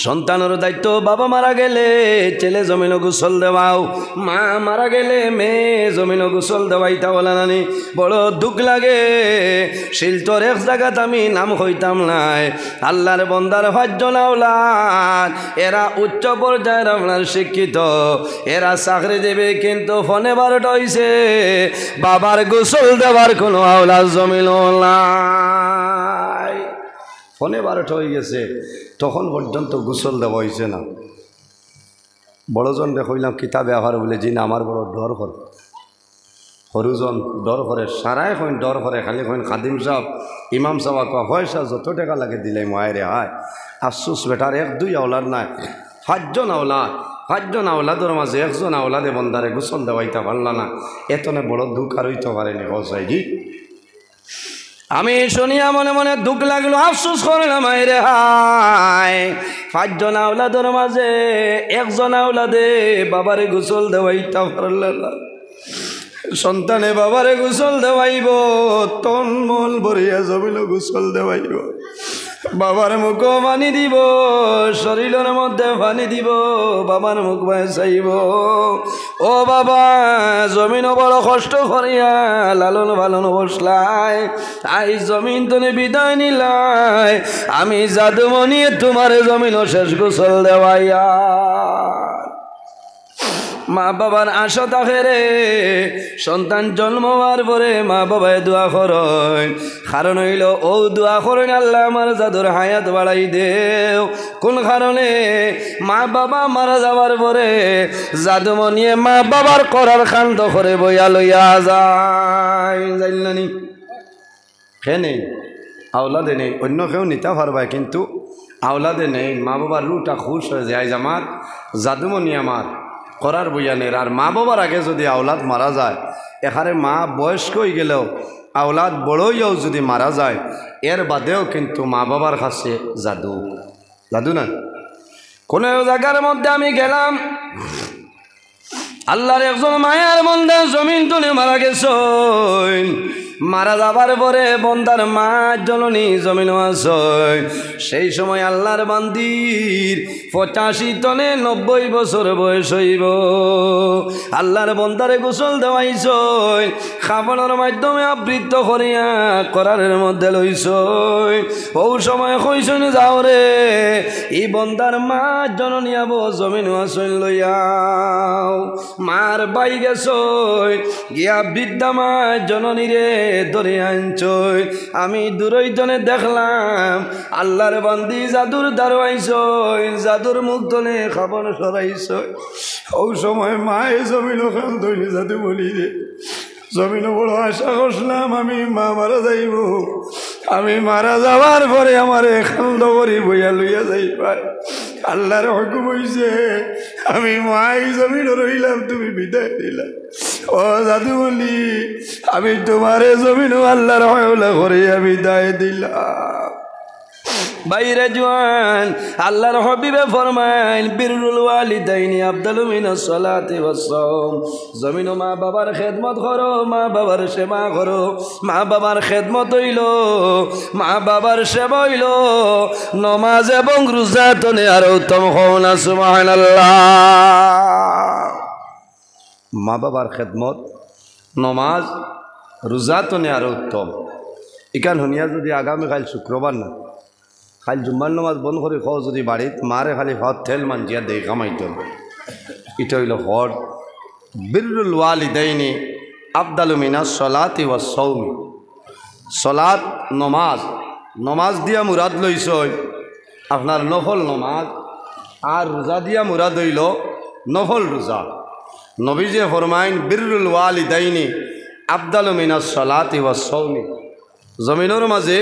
সন্তানের দায়িত্ব বাবা মারা গেলে ছেলে জমিন গোসল দেওয়াও, মা মারা গেলে মেয়ে জমিন গোসল দেওয়াইতা বলে নানি বড় দুঃখ লাগে। শিলচর এক জায়গাত আমি নাম হইতাম নাই, আল্লাহর বন্দার 5 জন আওলাদ, এরা উচ্চ পর্যায়ের আপনার শিক্ষিত, এরা চাকরি দেবে, কিন্তু ফোনে 12টা হইছে বাবার গোসল দেওয়ার কোনো আওলাদ জমিল নাই। ফোনে 12টা হয়ে গেছে, তখন পর্যন্ত গোসল দেওয়া হয়েছে না। বড়জন দেখলাম কিতাবে আবার বলে জি না, আমার বড় ডর করে, হরুজন ডর করে, সারাই কইন ডর করে, খালি কইন খাদিম সাহেব ইমাম সাহেব কয় পয়সা যত টাকা লাগে দিলে মায়েরে হায়। আফসুস বেটার 1-2 আওলাদ নাই, 5 জন আওলাদ, 5 জন আওলাদের মাঝে 1 জন আওলাদে বন্দারে গোসল দেওয়াইতে পারল না। এতনে বড় দুঃখ আর হইতে পারেনি হসাই জি। আমি শুনিয়া মনে মনে দুঃখ লাগলো, আফসোস করলাম মায়েরে হায়, 5 জন আওলাদের মাঝে 1 জন আওলাদে বাবারে গোসল দেওয়াইতে পারল না। সন্তানে বাবারে গোসল দেওয়াইব, তন মন ভরিয়া জমিল গোসল দেওয়াইব, বাবার মুখ পানি দিব, শরীরের মধ্যে পানি দিব, বাবার মুখ চাইব। ও বাবা জমিন বড় কষ্ট করিয়া লালন পালন বসলাই, আই জমিন তুমি বিদায় নিলাই, আমি জাদুমণি তোমার জমিন শেষ গোসল দেওয়াইয়া। মা বাবার আশা থাকে রে, সন্তান জন্ম হওয়ার পরে মা বাবায় দোয়া করেন, কারণ হইল ও দোয়া করেন আল্লাহ আমার জাদুর হায়াত বাড়াই দেও। কোন কারণে? মা বাবা মারা যাওয়ার পরে জাদুমণিয়ে মা বাবার করার কাণ্ড করে বইয়া লইয়া যায়, জানলানি হে নেই আওলাদে নেই, অন্য কেউ নিতে পারবে, কিন্তু আওলাদে নেই। মা বাবার রুটা খুশ হয়ে যায়, আমার জাদুমণি আমার করার বইয়ানের। আর মা বাবার আগে যদি আওলাদ মারা যায়, এখানে মা বয়স্ক হয়ে গেলেও আওলাদ বড়ইও যদি মারা যায়, এর বাদেও কিন্তু মা বাবার কাছে জাদু, জাদু না। কোন জায়গার মধ্যে আমি গেলাম, আল্লাহর একজন মায়ার বন্দা জমিন তুলে মারা গেছ, মারা যাবার পরে বন্দার মা জননী জমিন আছে। সেই সময় আল্লাহর বান্দির 85 তনে 90 বছর বয়স হইব। আল্লাহর বন্দারে গোসল দেওয়াইছ, খাবানোর মাধ্যমে আবৃত্ত করিয়া করারের মধ্যে লইছ। ও সময় কইসন যাও রে, এই বন্দার মা জননী আব জমিন আসন লইয়াও। মার বাই গেছ গিয়া বৃদ্ধা মা জননী রে ধরে আনছ। আমি দূরইতনে দেখলাম আল্লাহর বান্দি জাদুর দাঁড়াইছ, জাদুর মুখ তনে খাবন সরাইছ। ও সময় মায়ে জমিন খান ধরে জাদু বলি রে, জমিন বড় আশা করলাম আমি মা মারা যাইব, আমি মারা যাওয়ার পরে আমার খান্দ করি বইয়া লইয়া যাইবাই। আল্লাহর হুকুম হইছে, আমি মাই জমিন রইলাম, তুমি বিদায় দিলাম। ও জাদু বলি আমি তোমারে জমিন আল্লাহর হয়লা করে বিদায় দিলাম। বাইরে জওয়ান আল্লাহর হাবিবে ফরমাইল বিররুল ওয়ালিদাইনি আফদালু মিনাস সালাতি ওয়াস সাওম। জমিন মা বাবার খেদমত করো, মা বাবার সেবা করো। মা বাবার খেদমত হইল, মা বাবার সেবা হইল নমাজ এবং রোজা তনে আর উত্তম হও না, সুবহানাল্লাহ। মা বাবার খেদমত, নমাজ, রোজা তনে আর উত্তম। ইকান শুনিয়া যদি আগামীকাল শুক্রবার না, খালি জুম্মার নমাজ বন্ধ করে খাও যদি বাড়িত, মারে খালি হদ তেল মানজিয়া দেয় কামাইতে হবে। এটা হইল হদ। বিররুল ওয়ালিদাইনি আফদালু মিনাস সালাতি ওয়াস সাওমি। সলাত নমাজ, নমাজ দিয়া মুরাদ লইছ আপনার নফল নমাজ, আর রোজা দিয়া মুরাদ হইল নফল রোজা। নবীজে ফরমাইন বিররুল ওয়ালিদাইনি আফদালু মিনাস সালাতি ওয়াস সাওমি। জমিনের মাঝে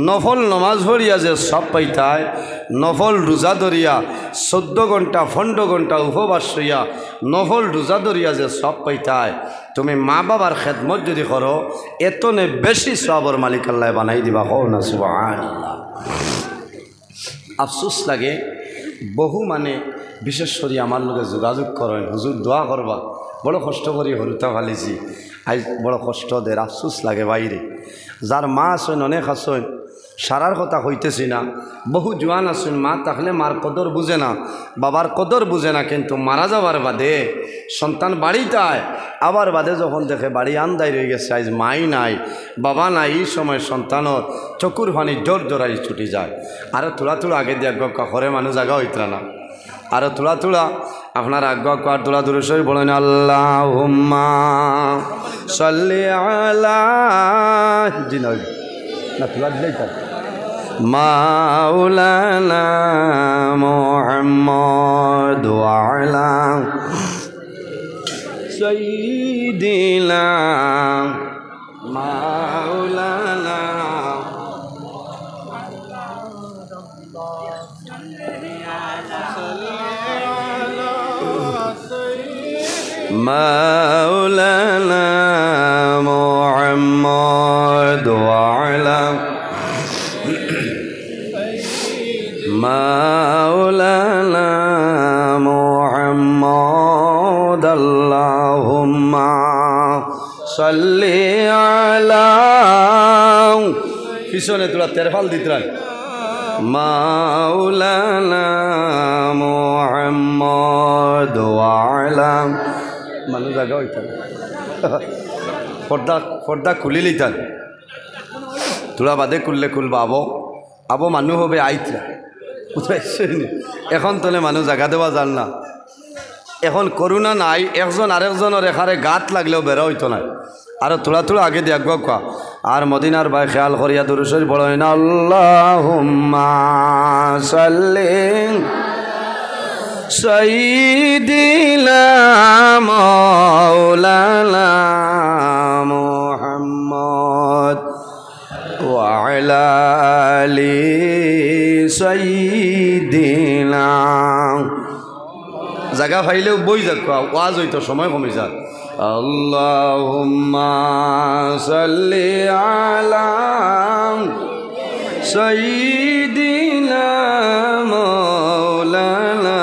নফল নমাজ পড়িয়া যে সব পাইতায়, নফল রোজা ধরিয়া 14 ঘন্টা 15 ঘন্টা উপবাস হইয়া নফল রোজা ধরিয়া যে সব পাইতায়, তুমি মা বাবার খেদমত যদি করো এতনে বেশি সবর মালিক আল্লাহ বানাই দিবা। হও না সুবহানাল্লাহ। আফসোস লাগে বহু মানে বিশেষ করে আমার লোকে যোগাযোগ করেন, হুজুর দোয়া করবা, বড় কষ্ট করি হরুতা ফালিছি, আজ বড় কষ্ট দের। আফসোস লাগে বাইরে যার মা আসেন, অনেক আসেন, সারার কথা হইতেছি না। বহু জোয়ান আসুন মা থাকলে মার কদর বুঝে না, বাবার কদর বুঝে না, কিন্তু মারা যাওয়ার বাদে সন্তান বাড়িটায় আবার বাদে যখন দেখে বাড়ি আন্দাই রয়ে গেছে, আজ মাই নাই বাবা নাই, এই সময় সন্তানের চকুর পানি জোর জোরাই ছুটি যায়। আরও থোড়া আগে দিয়ে ঘরে মানুষ জায়গা হইতরা না, আরও থোড়া আপনার আজ্ঞা তোলা দূরে সই বলেন আল্লাহুম্মা সাল্লি আলা জি না তোলা দিলেই থাক মাওলানা মুহাম্মদ ওয়া আলা সাইয়্যিদিনা মাওলানা মাওলানা মুহাম্মদ ওয়া আলা মাওলানা মুহাম্মদ আল্লাহুম্মা সাল্লি আলা পিছনে তোরা তেরফাল দিতরা মাওলানা মুহাম্মদ ওয়া আলা মানুষ জায়গা হইতাম পর্দা খুলি লিতাম তোরা বাদে খুললে খুলবা আবো মানুষ হবে আইতরা এখন তোলে মানুষ জায়গা দেওয়া যান না। এখন করোনা নাই, একজন আরেকজনের এখানে গাত লাগলেও বেরো হইতো না। আর থোড়া আগে দিয়ে কোয়া আর মদিনার ভাই খেয়াল করিয়া দুরুশরী পড়েন আল্লাহুম্মা সাল্লি সাইয়্যিদিনা মাওলানা মুহাম্মদ ওয়া আলা আলি সাইয়্যিদিনা। জায়গা পাইলেও বই যাক ওয়াজ হইতো, সময় কমে যাক। আল্লাহুম্মা সাল্লি আলা সাইয়্যিদিনা মাওলানা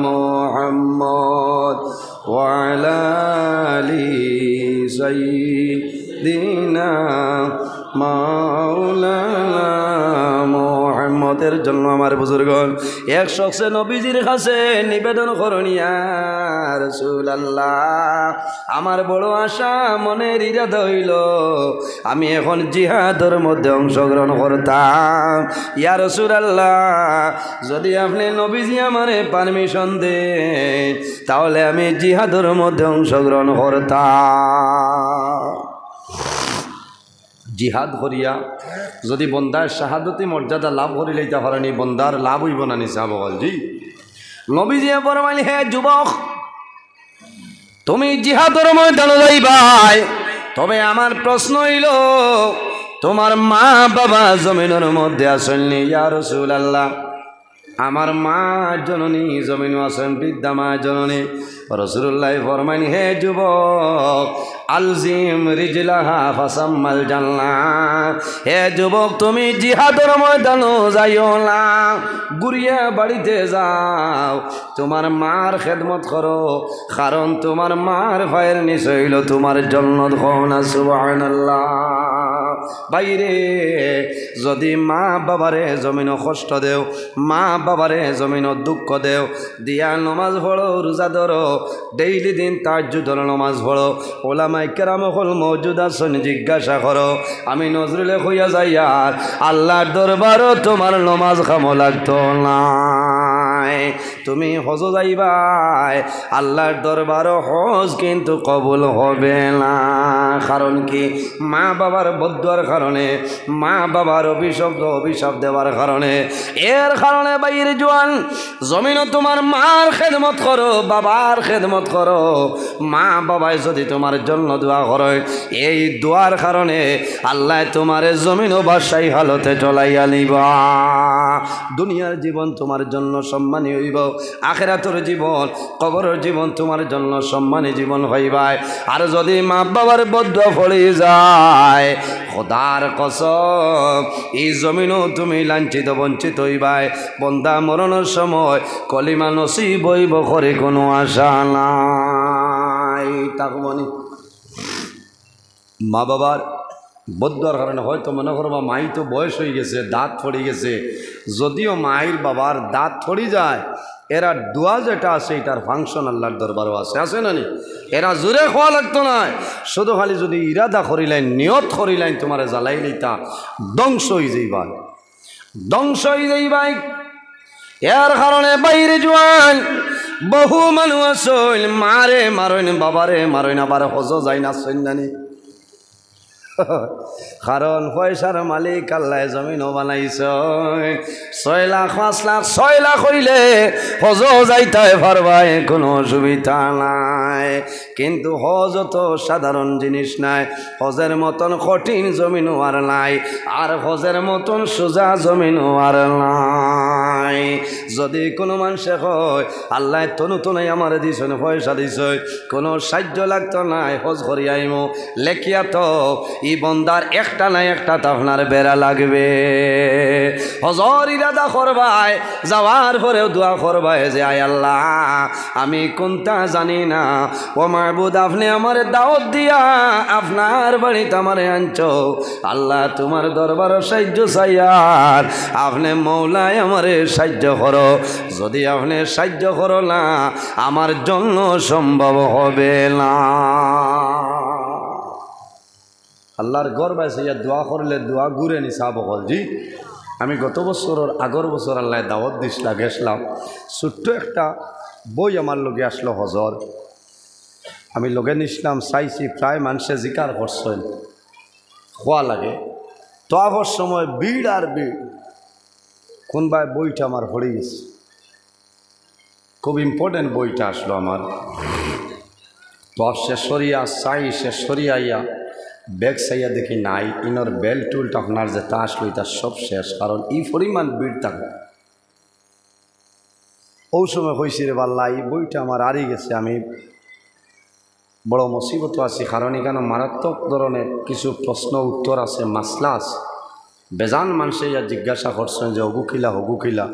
মুহাম্মদ ওয়া আলা আলি সাইয়্যিদিনা মাওলানা মুহাম্মদের জন্য আমার বুজুর্গণ এক শখসে নবীজির কাছে নিবেদন করনিয়া রাসূলুল্লাহ, আমার বড় আশা মনের ইরাদা হইল আমি এখন জিহাদের মধ্যে অংশগ্রহণ করতাম। ইয়া রাসূলুল্লাহ, যদি আপনি নবীজি আমারে পারমিশন দেন তাহলে আমি জিহাদের মধ্যে অংশগ্রহণ করতাম। জিহাদ করিয়া যদি বন্দার শাহাদতি মর্যাদা লাভ করিলে পারেনি, বন্দার লাভ হইব না নিসা বল জি। নবীজিয়ে ফরমাইলেন, হে যুবক, তুমি জিহাদের ময়দানে যাইবাই, তবে আমার প্রশ্ন হইল তোমার মা বাবা জমিনের মধ্যে আসেননি? ইয়া রাসূলুল্লাহ, আমার মা জননী জমিনও আছেন, বৃদ্ধা মা জননী। রাসূলুল্লাহ ফরমাইলেন, হে যুবক, আলজিম রিজলাহা ফাসাম্মাল জান্নাহ, হে যুবক তুমি জিহাদের ময়দানে যাইও না, ঘুরিয়া বাড়িতে যাও, তোমার মার খেদমত করো, কারণ তোমার মার ভাইয়ের নিচে হইল তোমার জন্নত। না সুবহানাল্লাহ। বাইরে যদি মা বাবারে জমিন কষ্ট দেও, মা বাবারে জমিন দুঃখ দেও, দিয়া নমাজ পড়ো, রোজা ধরো, ডেইলি দিন তাহাজ্জুদের নমাজ পড়ো, ওলামায়ে কেরাম হল মওজুদ আছেন, জিজ্ঞাসা করো, আমি নজরুলে হইয়া যাই আর আল্লাহর দরবারও তোমার নমাজ কামো লাগতো না। তুমি হজ যাইবাই, আল্লাহর দরবারও হজ কিন্তু কবুল হবে না। কারণ কি? মা বাবার বদুয়ার কারণে, মা বাবার অভিশাপ দেওয়ার কারণে। এর কারণে বাইরে জোয়ান জমিনও তোমার মার খেদমত করো, বাবার খেদমত করো। মা বাবায় যদি তোমার জন্য দোয়া করে, এই দোয়ার কারণে আল্লাহ তোমার জমিনও বাসাই হালতে চলাইয়া নিবা। দুনিয়ার জীবন তোমার জন্য সম্মানী হইব, আখিরাতের জীবন, কবরের জীবন তোমার জন্য সম্মানী জীবন হইবাই। আর যদি মা বাবার বদুয়া ফলে যায়, খোদার কসম এই জমিনও তুমি লাঞ্ছিত বঞ্চিত হইবাই। বন্দা মরণের সময় কলিমা নসিব হইব করে কোনো আশা নাই। তাকবনি মা বাবার বদুয়ার কারণে হয়তো মনে করবা মাই তো বয়স হয়ে গেছে, দাঁত পড়ে গেছে। যদিও মায়ের বাবার দাঁত পড়ে যায়, এরা দোয়া যেটা আছে এটার ফাংশন আল্লাহর দরবারও আছে না নি? এরা জোরে খোয়া লাগতো না, শুধু খালি যদি ইরাদা করিলেন, নিয়ত করিলেন তোমার জ্বালাই লইতা, ধ্বংস হয়ে যাইবাই, ধ্বংস হয়ে যাইবাই। এর কারণে বাইরে জোয়ান বহু মানুষ আসল মারে মারইন, বাবারে মারইন, আবার হজ যায় না সন্ধানী। কারণ পয়সার মালিক আল্লাহ জমিনও বানাইছ, 6 লাখ 5 লাখ 6 লাখ হইলে হজ যাইতে পারবাই, কোনো অসুবিধা নাই। কিন্তু হজ তো সাধারণ জিনিস নাই, হজের মতন কঠিন জমিনও আর নাই, আর হজের মতন সোজা জমিনও আর নাই। যদি কোনো মানুষে হয় আল্লাহ তনুতনাই আমার দিছ, পয়সা দিছ, কোনো সাহায্য লাগতো নাই, হজ করি আইমো লেখিয়া তো ই বন্দার একটা না একটা তো আপনার বেড়া লাগবে। হজর ইরাদা করবাই, যাওয়ার পরেও দোয়া করবাই যে আয় আল্লাহ আমি কোনটা জানি না, ও মাহবুদ আপনি আমার দাওয়াত দিয়া আপনার বাড়িতে আমারে আনছো, আল্লাহ তোমার দরবার সাহায্য চাইয়ার, আপনি মৌলায় আমারে সাহায্য করো। যদি আপনি সাহায্য করো না আমার জন্য সম্ভব হবে না। আল্লাহর ঘর বাইসে দোয়া করলে দোয়া ঘুরে নি সাহ বকল জি। আমি গত বছরের আগর বছর আল্লাহ দাওয়াত দিসলা গেছিলাম, ছোট্ট একটা বই আমার লগে আসলো হজর, আমি লগে নিছিলাম, চাইছি প্রায় মানুষে জিকার করছেন খোয়া লাগে, তো আবার সময় ভিড় আর ভিড়, কোনবাই বইটা আমার হয়ে গেছে, খুব ইম্পর্টেন্ট বইটা আসলো আমার। তো শেষ সরিয়া চাই, শেষ সরিয়াইয়া ব্যাগ চাইয়া দেখি নাই, ইনর বেল টুলটা আপনার যে তা আসলো এটা সব শেষ, কারণ এই পরিমাণ ভিড় থাকে। ওই সময় হয়েছি রে বাল্লা এই বইটা আমার হারিয়ে গেছে, আমি বড় মুসিবত আছি, কারণ এখানে মারাত্মক ধরনের কিছু প্রশ্ন উত্তর আছে, মাসলা আছে, বেজান মানুষে ইয়া জিজ্ঞাসা করছেন যে হগুখিলা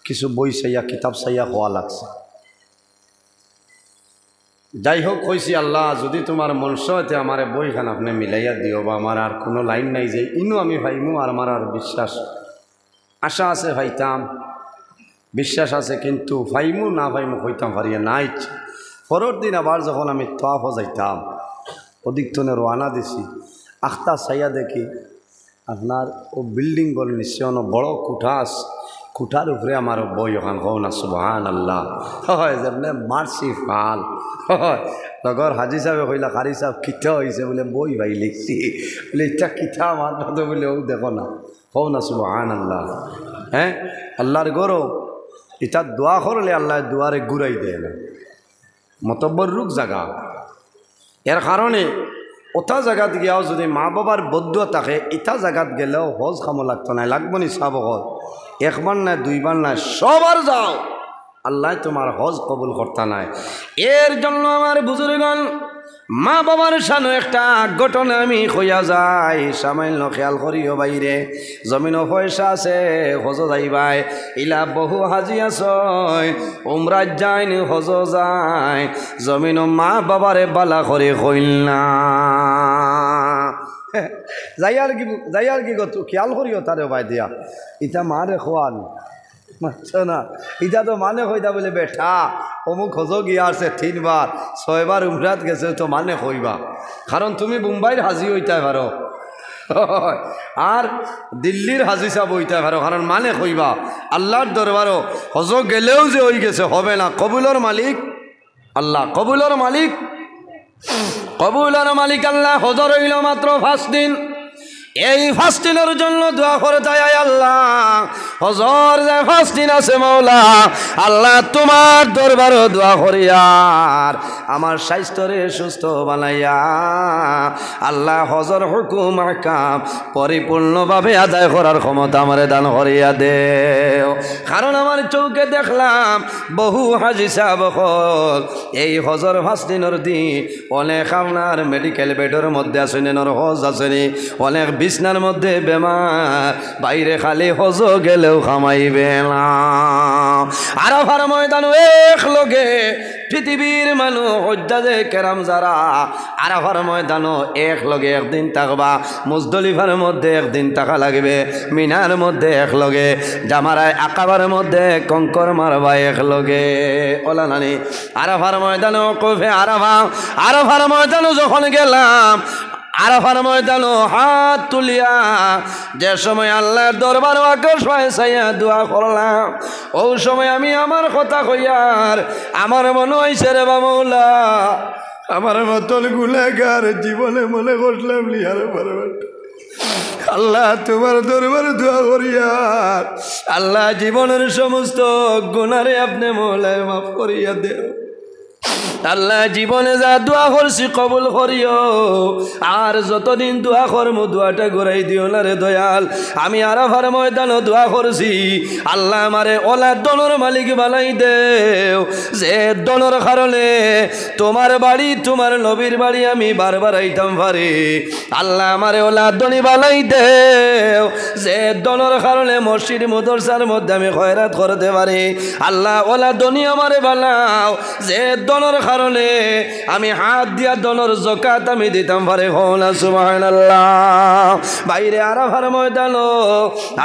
কিছু বই চাইয়া কিতাব চাইয়া হওয়া লাগছে। যাই হোক কইছি আল্লাহ যদি তোমার মনসতে আমার বইখান আপনি মিলাইয়া দিও, বা আমার আর কোনো লাইন নাই যে ইনু আমি ভাইমু, আর আমার আর বিশ্বাস আশা আছে ভাইতাম, বিশ্বাস আছে, কিন্তু ভাইমু না ভাইমু হইতাম পারিয়া না ইচ্ছে। পরের দিন আবার যখন আমি তোয়াফ যাইতাম, অধিকতনে রওনা দিছি, আখতা চাইয়া দেখি আপনার ও বিল্ডিং গল নিশ্চয় বড় কুঠাস, কুঠার উপরে আমার বই ওখান হও না সুবহানাল্লাহ। হয় যেমনি মারছি ফাল হয় লগর হাজি সাহেব কইলা কারি সাহেব কিতা হয়েছে বলে বই ভাই লিখছি, বলে এটা কিতা আমার তো বলে ও দেখো না, হও না সুবহানাল্লাহ। হ্যাঁ আল্লাহর গৌরব, এটা দোয়া করলে আল্লাহ দুয়ারে ঘুরাই দেয় না, মতব্বর রুক জায়গা। এর কারণে ওটা জায়গাত গিয়াও যদি মা বাবার বদুয়া থাকে, এটা জায়গাত গেলেও হজ খামো লাগতো না, লাগবো নি সাব হজ, একবার নাই দুইবার নাই সবার যাও, আল্লাহ তোমার হজ কবুল করতা নাই। এর জন্য আমার বুজুর্গণ মা বাবার সানো একটা ঘটনা আমি কইয়া যাই, সামান্য খেয়াল করিও বাইরে, জমিনও পয়সা আছে হজ যাইবাই, ইলা বহু হাজি আসয় উমরাত যাইন হজ যায়, জমিনও মা বাবারে বালা করে কইল না যাইয়ার কি গত খেয়াল করিও তারে ভাই দিয়া, ইটা মারে খোয়ান মানছো না, ইটা তো মানে কইতা বলে বেঠা অমুক হজ গিয়া আছে 3 বার 6 বার উমরাত গেছে, তো মানে কইবা, কারণ তুমি মুম্বাইয়ের হাজি হইতে পারো আর দিল্লির হাজি সাহেব হইতে পারো, কারণ মানে কইবা। আল্লাহর দরবারও হজ গেলেও যে হয়ে গেছে হবে না, কবুলের মালিক আল্লাহ, কবুলের মালিক আল্লাহ। হজর হইল মাত্র 5 দিন, এই 5 দিনের জন্য দোয়া করে তাই আল্লাহ হজর যে 5 দিন আছে মৌলা, আল্লাহ তোমার দরবারও দোয়া করিয়ার আমার স্বাস্থ্যরে সুস্থ বানাইয়া আল্লাহ হজর হুকুম আহকাম পরিপূর্ণভাবে আদায় করার ক্ষমতা আমারে দান করিয়া দেও। কারণ আমার চৌকে দেখলাম বহু হাজি সাহেব এই হজর 5 দিনের দিন অনেক আপনার মেডিকেল বেডের মধ্যে আসেনি, হজ আসেনি, অনেক বিছনার মধ্যে বেমার, বাইরে খালি হজ গেলেও খামাইবে না। আরাফার ময়দানও এক লগে পৃথিবীর মানুষ হজ্জাজে কেরাম যারা আরাফার ময়দানও এক লগে একদিন থাকবা, মুজদলিফার মধ্যে একদিন থাকা লাগবে, মিনার মধ্যে এক লগে, জামারায় আকাবার মধ্যে কঙ্কর মারবা এক লগে। ওলা নানি আরাফার ময়দানও কফে আরাফার ময়দানও যখন গেলাম, আরাফার ময়দানও হাত তুলিয়া যে সময় আল্লাহর দরবার আকাশ চাইয়া দোয়া করলাম, ওই সময় আমি আমার কথা কইয়ার আমার মনে হয়েছে রে বা মৌলা, আমার মতন গুনাহগার জীবনে মনে করলাম লিয়ার পারবেন আল্লাহ, তোমার দরবারে দোয়া করিয়ার আল্লাহ জীবনের সমস্ত গুনারে আপনি মৌলায় মাফ করিয়া দেও। আল্লাহ জীবনে যা দোয়া করছি কবুল করিও, আর যতদিন দোয়া করমু দোয়াটা ঘুরাই দিও না রে দয়াল। আমি আরাফার ময়দানও দোয়া করছি, আল্লাহ আমারে ওলা দনের মালিক বানাই দেও, যে দনের কারণে তোমার বাড়ি তোমার নবীর বাড়ি আমি বারবার আইতাম পারি। আল্লাহ আমারে ওলা দনি বানাই দেও, যে দনের কারণে মসজিদ মাদ্রাসার মধ্যে আমি খয়রাত করতে পারি। আল্লাহ ওলা দনি আমারে বানাও, যে দনের কারণে আমি হাত দিয়া দনের যাকাত আমি দিতাম পারে। হোনা সুবহানাল্লাহ। বাইরে আরাফার ময়দানও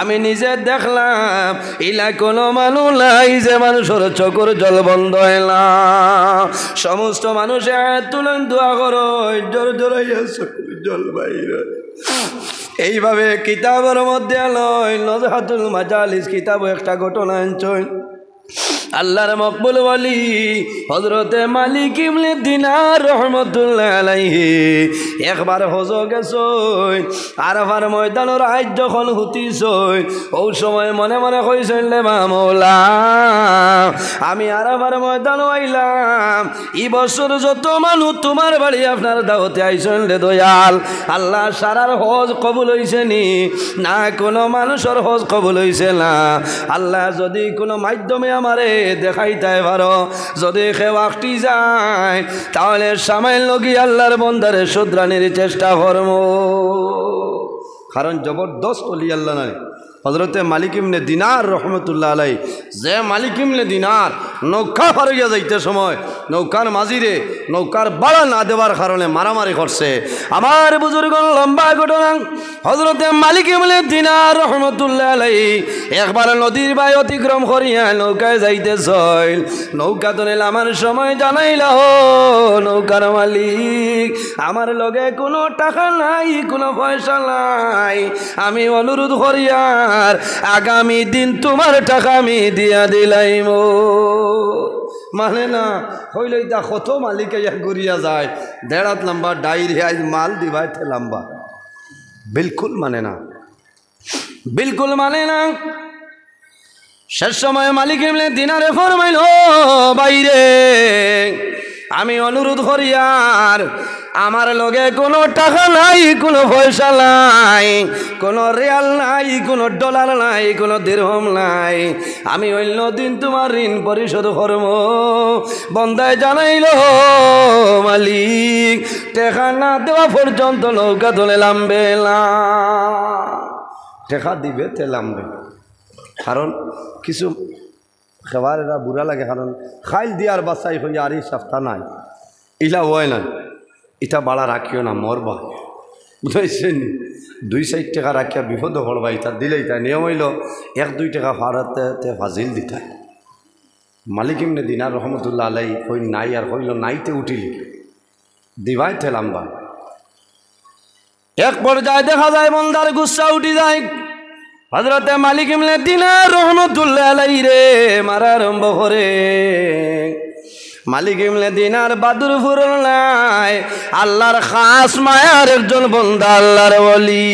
আমি নিজে দেখলাম ইলা কোনো মানুষ নাই যে মানুষের চোখের জল বন্ধ হয় না। সমস্ত মানুষে তুলন দোয়া করো, জোর জোরাইয়া চোখের জল বাইরে। এইভাবে কিতাবের মধ্যে লয় নজহাতুল মাজালিস কিতাব একটা ঘটনা আনছেন। আল্লাহর মকবুল ওয়ালি হযরতে মালিক ইবনে দিনার রহমাতুল্লাহ আলাইহি একবার হজ গেছই, আরাফার ময়দানের আজ যখন হুতিছই, ওই সময় মনে মনে কইছেন রে মাওলা, আমি আরাফার ময়দানও আইলাম, এই বছর যত মানুষ তোমার বাড়ি আপনার দাওয়াতে আইছেন রে দয়াল, আল্লাহ সারার হজ কবুল হইছে নি না কোনো মানুষের হজ কবুল হইছে না। আল্লাহ যদি কোনো মাধ্যমে আমারে দেখাইতে পারো, যদি কেউ আটটি যায় তাহলে সামাইল লগি আল্লাহর বন্দারে শুধরানির চেষ্টা করব, কারণ জবরদস্ত অলি আল্লাহ নাই হযরতে মালিক ইবনে দিনার রহমতুল্লাহ আলাই। যে মালিক ইবনে দিনার নৌকা হারিয়ে যাইতে সময় নৌকার মাঝিরে নৌকার বাড়া না দেওয়ার কারণে মারামারি করছে। আমার বুজুর্গ লম্বা ঘটনা, হযরতে মালিক ইবনে দিনার রহমতুল্লাহ আলাই একবার নদীর বাই অতিক্রম করিয়া নৌকায় যাইতেছিল, নৌকা তো আমার সময় জানাইল, নৌকার মালিক আমার লগে কোনো টাকা নাই, কোনো পয়সা নাই, আমি অনুরোধ করিয়া আগামী দিন তোমার টাকা আমি দিয়া দিলাইম। মানে না হইলে তা কত মালিকে ঘুরিয়া যায়, দেড়াত লম্বা ডাইরি আজ মাল দিবাইতে লম্বা, বিলকুল মানে না, বিলকুল মানে না। শেষ সময় মালিক ইবনে দিনারে ফরমাইল, বাইরে আমি অনুরোধ করিয়ার আমার লগে কোনো টাকা নাই, কোনো পয়সা নাই, কোনো রিয়াল নাই, কোনো ডলার নাই, কোনো দিরহম নাই, আমি অন্য দিন তোমার ঋণ পরিশোধ করব। বন্দায় জানাইল, মালিক টাকা না দেওয়া পর্যন্ত নৌকা ধরে নামবে না, টাকা দিবে তে নামবে। কারণ কিছু খাবার এরা বুড়া লাগে, কারণ খাইল দিয়ার বাসাই হইয়া আর এই সপ্তাহ নাই, ইলা হয় না, এটা বাড়া রাখিও না, মরবা, বুঝাইছেন? 2-4 টাকা রাখিয়া বিপদ করবা, এটা দিলেই তাই নিয়ম হইল 1-2 টাকা ফাড়াতে ফাজিল দিতাই। মালিক ইবনে দিনার রহমতুল্লাহ আলাই কই নাই, আর কইল নাইতে উঠিলি দিবাই থেলাম্বা। এক পর্যায়ে দেখা যায় মন্দার গুচ্ছা উঠি যায়, হযরতে মালিক ইবনে দিনার রহমতুল্লাহ আলাই রে মারা আরম্ভ করে। মালিক ইবনে দিনার বাদুর ফুরল নাই, আল্লাহর খাস মায়ার একজন বন্দা, আল্লাহর ওলি।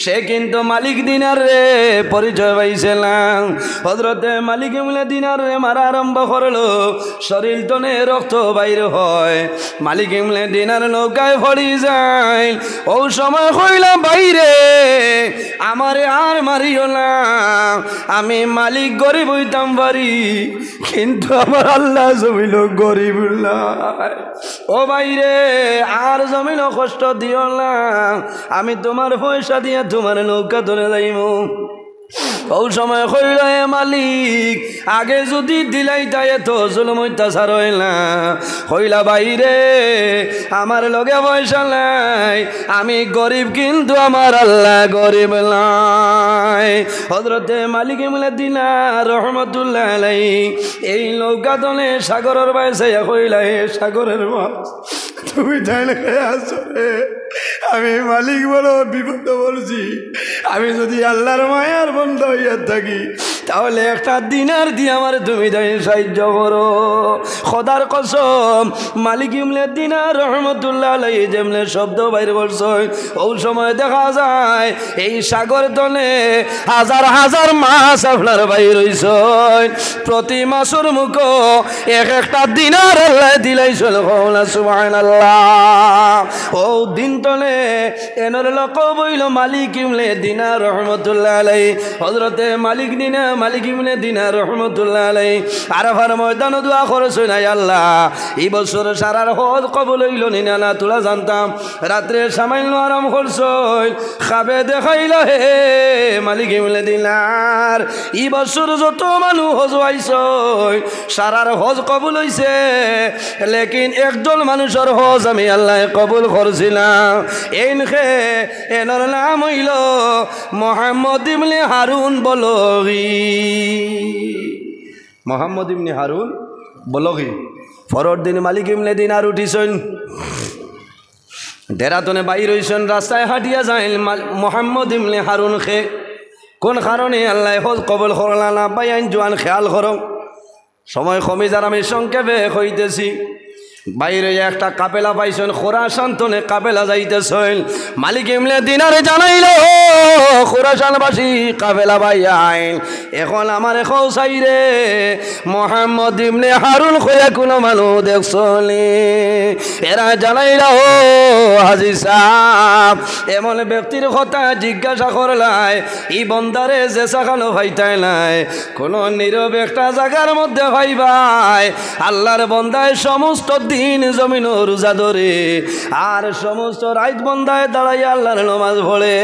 সে কিন্তু মালিক দিনার রে পরিচয় পাইছিলাম। হযরতে মালিক ইবনে দিনার রে মারা আরম্ভ করলো, শরীর তনে রক্ত বাইর হয়, মালিক ইবনে দিনার নৌকায় পড়ি যায়। ও সময় কইলাম, বাইরে আমারে আর মারিও না, আমি মালিক গরিব হইতাম পারি, কিন্তু আমার আল্লাহ জমিল গরিব না। ও বাইরে আর জমিল কষ্ট দিও না, আমি তোমার পয়সা দিয়ে তোমার নৌকা ধরে যাইব। ও সময় কইল হে মালিক আগে যদি দিলাই তাই তো জুলুম অত্যাচার হইল না। কইলা বাইরে আমার লগে পয়সা নাই, আমি গরিব কিন্তু আমার আল্লাহ গরিব নাই। হযরতে মালিক ইবনে দিনার রহমাতুল্লাহ আলাইহি এই নৌকা দলে সাগরের বাইরে কইলা হে সাগরের মাছ তুমি জানে আসো রে, আমি মালিক বলো বিপদ বলছি, আমি যদি আল্লাহর মায়ার বন্ধ হইয়া থাকি তাহলে একটা দিনার দিয়ে আমার তুমি তাই সাহায্য করো। খোদার কসম মালিক ইবনে দিনার রহমাতুল্লাহ আলাইহি যেমনে শব্দ বাইর করছে ওই সময় দেখা যায় এই সাগর তলে হাজার হাজার মাছ আপনার বাইর হইছে। প্রতি মাসের মুখ এক একটা দিনার আল্লাহ দিলাইছিল। সুবহানাল্লাহ। ও দিন তলে এনর লোক বইল মালিক ইবনে দিনার রহমাতুল্লাহ আলাইহি। হযরতে মালিক ইবনে দিনার রহমাতুল্লাহ আলাইহি আরাফার ময়দানে দোয়া করেছেন, আয় আল্লাহ এই বছর সারার হজ কবুল হইল না না তোরা জানতাম। রাত্রে সামান্য আরাম করছই, খাবে দেখাইল হে মালিক ইবনে দিনার এই বছর যত মানুষ হজ আইছই সারার হজ কবুল হইছে, লেকিন একজন মানুষের হজ আমি আল্লাহ কবুল করছিলাম। এনর নাম হইল মুহাম্মদ ইবনে হারুন বলগি। মুহাম্মদ ইবনে হারুন বলগি। পরের দিন মালিক ইবনে দিনার উঠিছেন, দেরাতনে বাইর হইছেন, রাস্তায় হাঁটিয়া যায় মুহাম্মদ ইবনে হারুন খে কোন কারণে আল্লাহ হজ কবুল করলা না বাইন জোয়ান খেয়াল করো। সময় কমে যার আমি সংক্ষেপে হইতেছি। বাইরে একটা কাপেলা পাইছেন, খোরাসান তনে কাপেলা যাইতেছেন। মালিক ইবনে দিনারে জানাইল খোরাসানবাসী কাপেলা ভাই আইন এখন আমার এখন চাই রে মুহাম্মদ ইবনে হারুন কইয়া কোনো মানুষ দেখছনি? এরা জানাইল ও হাজি সাহেব এমন ব্যক্তির কথা জিজ্ঞাসা করলাই ই বন্দারে যে সাখানো ভাইতাই নাই কোনো নীরব একটা জায়গার মধ্যে ভাইবাই আল্লাহর বন্দায় সমস্ত দিন জমিন রোজা ধরে আর সমস্ত রাত বন্দায় দাঁড়াইয়া আল্লাহর নামাজ পড়ে।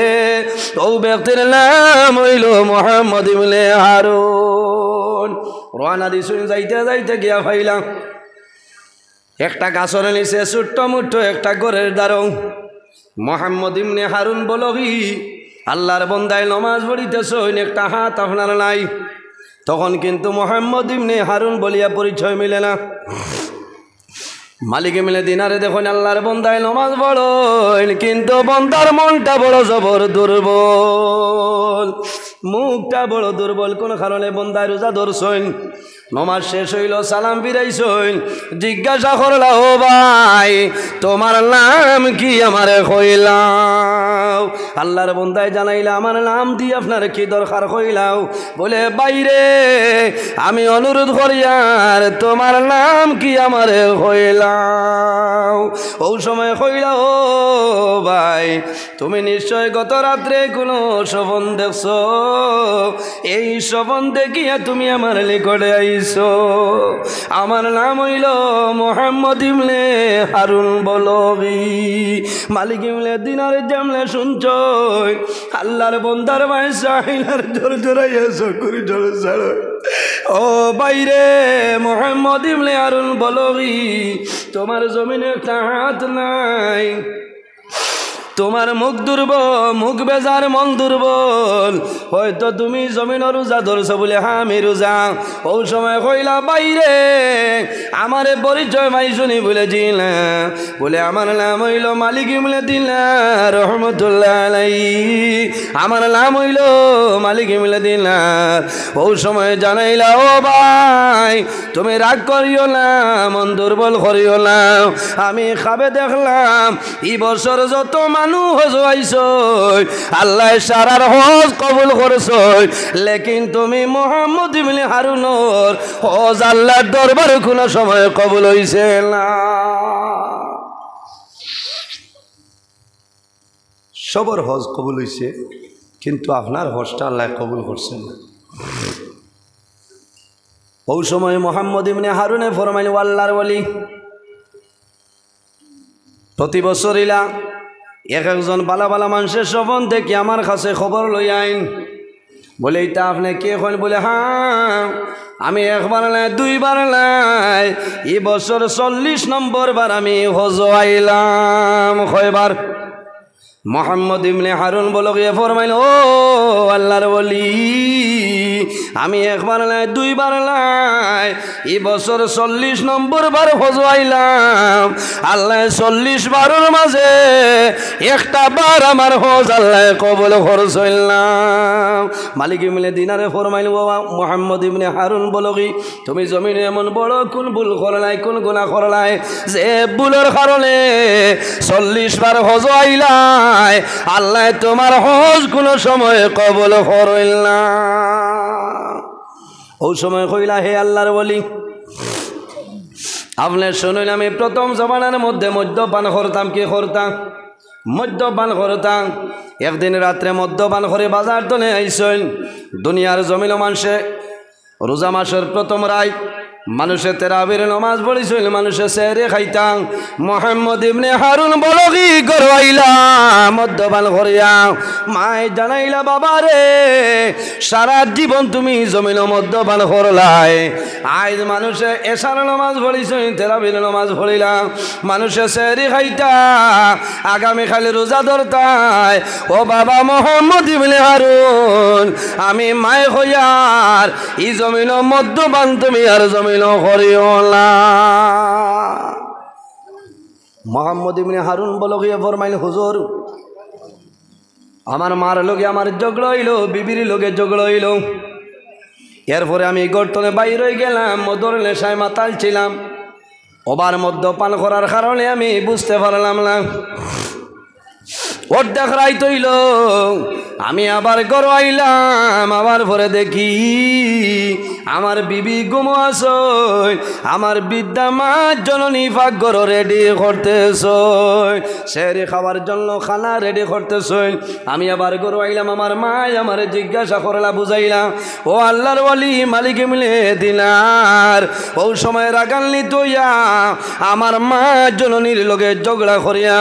ও ব্যক্তির নাম হইল মুহাম্মদ ইবনে হারুন। রওনা দিছুন, যাইতে যাইতে গিয়া ফাইলাম একটা গাছের নিচে ছোট্ট মুঠো একটা ঘরের দ্বারং মুহাম্মদ ইবনে হারুন বলগি আল্লাহর বন্দায় নামাজ পড়িতেছেন, একটা হাত আপনার নাই। তখন কিন্তু মুহাম্মদ ইবনে হারুন বলিয়া পরিচয় মিলে না। মালিক ইবনে দিনারে দেখুন আল্লাহর বন্দায় নামাজ পড়েন, কিন্তু বন্দার মনটা বড় জবর দুর্বল, মুখটা বড় দুর্বল। কোন কারণে বন্দায় রোজা ধরছেন, নমাজ শেষ হইল, সালাম ফিরাইছেন, জিজ্ঞাসা করলা ও ভাই তোমার নাম কি আমারে কইলাও? আল্লাহর বন্দায় জানাইলা আমার নাম দিয়ে আপনার কি দরকার কইলাও? বলে বাইরে আমি অনুরোধ করি আর তোমার নাম কি আমারে কইলাও? ও সময় কইলা ও ভাই তুমি নিশ্চয় গত রাত্রে কোনো স্বপ্ন দেখছ, এই স্বপ্ন দেখিয়া তুমি আমার নিকটে আইছো। আমার নাম হইল মুহাম্মদ ইবনে হারুন বলগি। মালিক ইবনে দিনার যেমনে শুনছ আল্লাহর বন্দার ভাই সাহিলার জোর জোরাইয়া চকুরি জোর ছাড়ো। ও বাইরে মুহাম্মদ ইবনে হারুন বলগি তোমার জমিনে একটা হাত নাই, তোমার মুখ দুর্বল, মুখ বেজার, মন দুর্বল, হয়তো তুমি জমিন রোজা ধরছো বলে হ্যাঁ আমি রোজা। ও সময় কইলা বাইরে আমারে পরিচয় ভাই শুনি বলে জিলা বলে আমার নাম হইল মালিক ইবনে দিনার রহমাতুল্লাহ আলাইহি, আমার নাম হইল মালিক ইবনে দিনার। ও সময় জানাইলা ও ভাই তুমি রাগ করিও না, মন দুর্বল করিও না, আমি খাবে দেখলাম এই বছর যত মানুষ আল্লাহ সারার হজ কবুল করছো, লেকিন তুমি মুহাম্মদ ইবনে হারুনর হজ আল্লাহর দরবারে কোনো সময় কবুল হইছে না। সবার হজ কবুল হইছে কিন্তু আপনার হজটা আল্লাহ কবুল করছেন না। ওই সময় মুহাম্মদ ইবনে হারুনে ফরমাইল আল্লাহর ওলি প্রতি বছর ইলা এক একজন বালা বালা মানুষের স্বপন থেকে আমার কাছে খবর লই আইন, বলে এটা আপনি কে কইন? বলে হ্যাঁ, আমি একবার নাই দুইবার নাই, এই বছর 40 নম্বর বার আমি হজ আইলাম। কয়বার? মোহাম্মদ ইবনে হারুন বলগিয়ে ফরমাইল, ও আল্লাহর ওলি, আমি একবার নাই দুইবার নাই, এই বছর 40 নম্বর বার হজ আইলাম। আল্লাহ 40 বারের মাঝে একটা বার আমার হজ আল্লাহ কবুল করছইলাম। মালিক ইবনে দিনারে ফরমাইল, ও মোহাম্মদ ইবনে হারুন বলগি, তুমি জমিনে এমন বড় কোন ভুল করলাই, কোন গুনাহ করলাই যে ভুলের কারণে 40 বার হজ আইলাই, আল্লাহ তোমার হজ কোন সময় কবুল করইল না। ওই সময় কইলা, হে আল্লাহর ওলি, আপনি শুনুন, আমি প্রথম জমানার মধ্যে মদ্যপান করতাম। কি করতাম? মদ্যপান করতাম। একদিন রাত্রে মদ্যপান করে বাজার তলে আইসেন। দুনিয়ার জমিন মানুষে রোজা মাসের প্রথম রায় মানুষে তেরাবির নামাজ পড়িছিল, মানুষে সেহরে খাইতাম। মোহাম্মদ ইবনে হারুন বলগি গরওয়াইলা মদ্যপান করিয়া মায় জানাইলা, বাবা রে, সারা জীবন তুমি জমিন মদ্যপান করলাই, আজ মানুষে এশার নামাজ পড়িছ, তেরাবির নামাজ পড়িলাম, মানুষে সেহরি খাইতা, আগামী খালি রোজা ধরতাই। ও বাবা মোহাম্মদ ইবনে হারুন, আমি মায় হইয়ার ই জমিন মদ্যপান তুমি আর জমিন করিও না। মোহাম্মদ ইবনে হারুন বলগিয়ে ফরমাইল, হুজুর, আমার মার লগে আমার ঝগড়া হইল, বিবির লগে ঝগড়া হইল। এরপরে আমি গর্তনে বাইর হয়ে গেলাম, মদর নেশায় মাতাল ছিলাম। ওবার মদ্যপান করার কারণে আমি বুঝতে পারলাম না। অর্ধেক রাইত হইল, আমি আবার ঘর আইলাম। আবার পরে দেখি আমার বিবি ঘুমো আসই, আমার বিদ্যা মা জননী পাকঘর রেডি করতেছ, সেহরি খাওয়ার জন্য খানা রেডি করতেছ। আমি আবার ঘর আইলাম, আমার মা আমার জিজ্ঞাসা করলা, বুঝাইলাম, ও আল্লাহর ওয়ালি মালিক মিলে দিনার, ও সময় রাগান্বিত হইয়া আমার মা জননীর লগে ঝগড়া করিয়া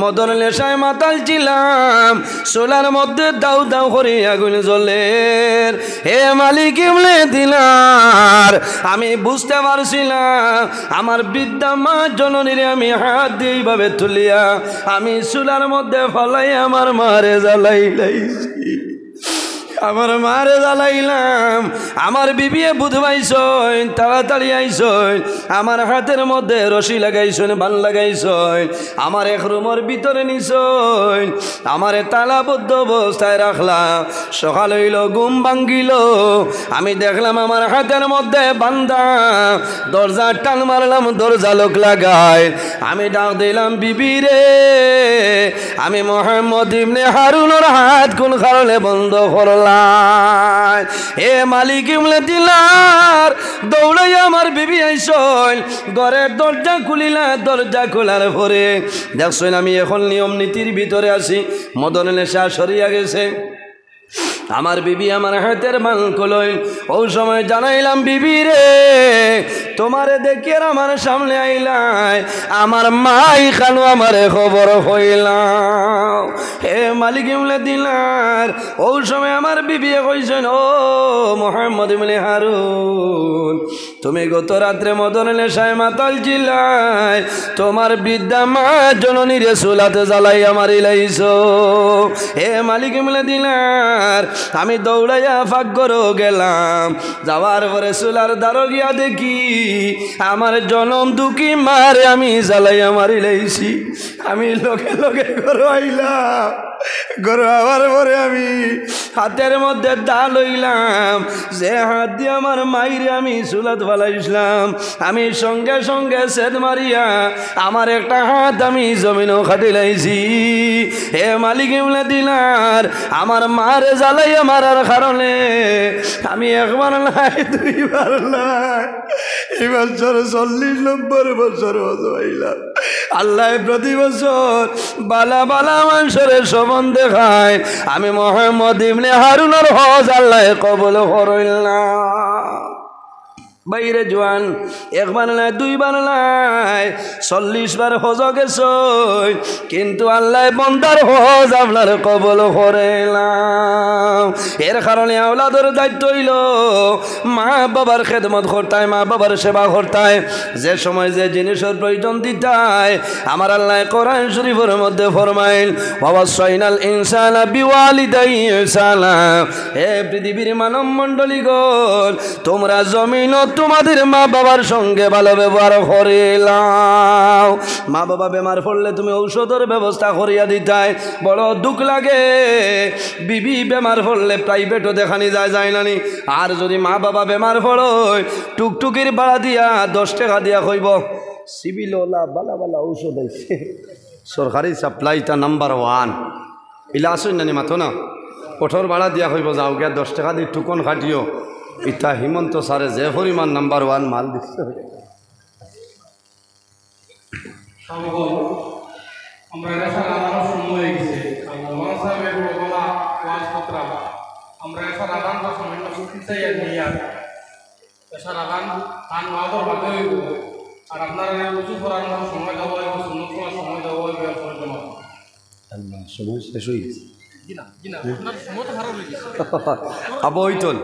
মদন নেশায় মাতাল ছিলাম। সোলার মধ্যে দাউ দাউ করে আগুন জ্বলের। হে মালিক ইবনে দিনার, আমি বুঝতে পারছিলাম আমার বিদ্যা মা জননীরে আমি হাত দিয়ে এইভাবে তুলিয়া আমি চুলার মধ্যে ফলাই আমার মারে জ্বালাইলাইছি, আমার মারে জ্বালাইলাম। আমার বিবিয়ে বুধ পাইছই, তাড়াতাড়ি আইসই, আমার হাতের মধ্যে রশি লাগাইছই, বান লাগাইছই, আমার এক রুমের ভিতরে নিছই, আমারে তালাবদ্ধ অবস্থায় রাখলাম। সকাল হইল, ঘুম ভাঙ্গিল, আমি দেখলাম আমার হাতের মধ্যে বান্ধা। দরজা টান মারলাম, দরজা লোক লাগায়। আমি ডাক দিলাম, বিবি রে, আমি মোহাম্মদ ইবনে হারুনের হাত কোন কারণে বন্ধ করলাম? এ মালিক ইবনে দিনার, দৌড়াই আমার বিবি আইসল, ঘরের দরজা খুলিলা। দরজা খোলার পরে দেখছেন আমি এখন নিয়ম নীতির ভিতরে আছি, মদন নেশা সরিয়া গেছে। আমার বিবি আমার হাতের বান কলই। ওই সময় জানাইলাম, বিবি রে, তোমারে দেখিয়ে আমার সামনে আইলাই, আমার মাই খানো আমার খবর হইলাম। হে মালিক ইবনে দিনার, ওই সময় আমার বিবি কইছেন, ও মোহাম্মদ ইবনে হারুন, তুমি গত রাত্রে মদন নেশায় মাতাল ছিলাই, তোমার বিদ্যা মা জননীর চুলাতে জ্বালাই আমার ইলাইছ। হে মালিক ইবনে দিনার, আমি দৌড়াইয়া পাকঘর গেলাম। যাওয়ার পরে চুলার দ্বারো গিয়া দেখি আমার জনম দুঃখী মারে আমি জ্বালাইয়া মারি লাইছি। আমি লোকে লোকে ঘর আইলাম। ঘর আবার পরে আমি হাতের মধ্যে দা লইলাম, যে হাত দিয়ে আমার মাইরে আমি চুলাত ফালাইছিলাম, আমি সঙ্গে সঙ্গে সেদ মারিয়া আমার একটা হাত আমি জমিনও খাটি লাইছি। হে মালিক ইবনে দিনার, আমার মারে জ্বালাইয়া মারার কারণে আমি একবার নাই দুইবার নাই, এই বছর 40 বছর হইলাম। আল্লাহ প্রতি বছর বালা বালা মানুষের সবন দেখায়, আমি মোহাম্মদ ইবনে হারুনের হজ আল্লাহ কবুল করইল না। বাইরে জোয়ান একবার নাই দুইবার নাই 40 বার হজ গেছো কিন্তু আল্লাহ বন্দার হজ আপনার কবল করেলাম। এর কারণে আওলাদের দায়িত্ব হইল মা বাবার খেদমত করতায়, মা বাবার সেবা করতায়, যে সময় যে জিনিসের প্রয়োজন দিতায়। আমার আল্লাহ কোরআন শরীফের মধ্যে ফরমাইল ওয়াসাইনাল ইনসানা বিওয়ালিদাইহি ইহসানা। হে পৃথিবীর মানব মণ্ডলী গণ, তোমরা জমিন তোমাদের মা বাবার সঙ্গে ভালো ব্যবহার করিলাম। মা বাবা বেমার পড়লে তুমি ঔষধের ব্যবস্থা করিয়া দিতাই। বড় দুঃখ লাগে বিবি বেমার পড়লে প্রাইভেটও দেখানি যায় নানি। আর যদি মা বাবা বেমার পড়ো টুকটুকির ভাড়া দিয়া 10 টাকা দিয়া কইব সিভিলওয়ালা বালা বালা ঔষধ আইছে, সরকারি সাপ্লাইটা নাম্বার 1 ইলা আসুন নানি মাথো না, কঠোর ভাড়া দিয়া কইব যাও গিয়া 10 টাকা দিয়ে টুকন খাটিও। ইটা হিমন্ত স্যারে যে পরিমাণ নাম্বার 1 মাল দিচ্ছে। আমরা এসার আদান সময় হয়ে গেছে মৌলানা সাহেবের বলা ওয়াজ পত্রা আমরা এসার আদান তো সময় ছুটি চাই আর নিয়ে আর এসার আদান কান ওয়াজর বাদে হইব। আর আপনারা উঁচু করার সময় দেওয়া হইব, সুন্নত করার সময় দেওয়া হইব। আল্লাহ সময় শেষ হয়ে গেছে। আপনার সময় তো ভালো লেগেছে আবো হইতন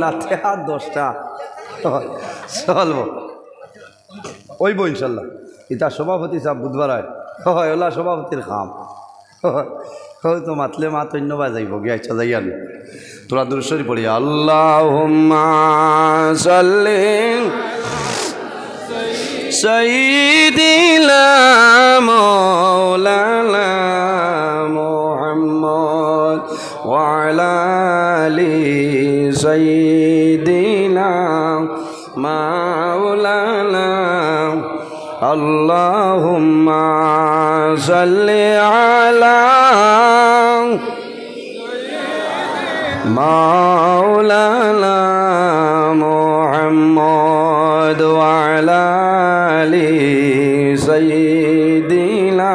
নাতে আর 10টা চলব ওইব ইনশাল্লাহ। ইতা সভাপতি সাহেব বুধবার হয় ওলা সভাপতির কাম হয়তো মাতলে মা ধন্যবাদ যাইব গিয়ে আচ্ছা যাই আনি তোরা দূরস্বরী পড়ি আল্লাহুম্মা সাল্লি সাইয়্যিদিনা মাওলানা মুহাম্মদ ওয়া আলা আলি সাইয়্যিদিনা মাওলানা আল্লাহুম্মা সাল্লি আলা মাওলানা মুহাম্মদ ওয়া আলা আলি সাইয়্যিদিনা।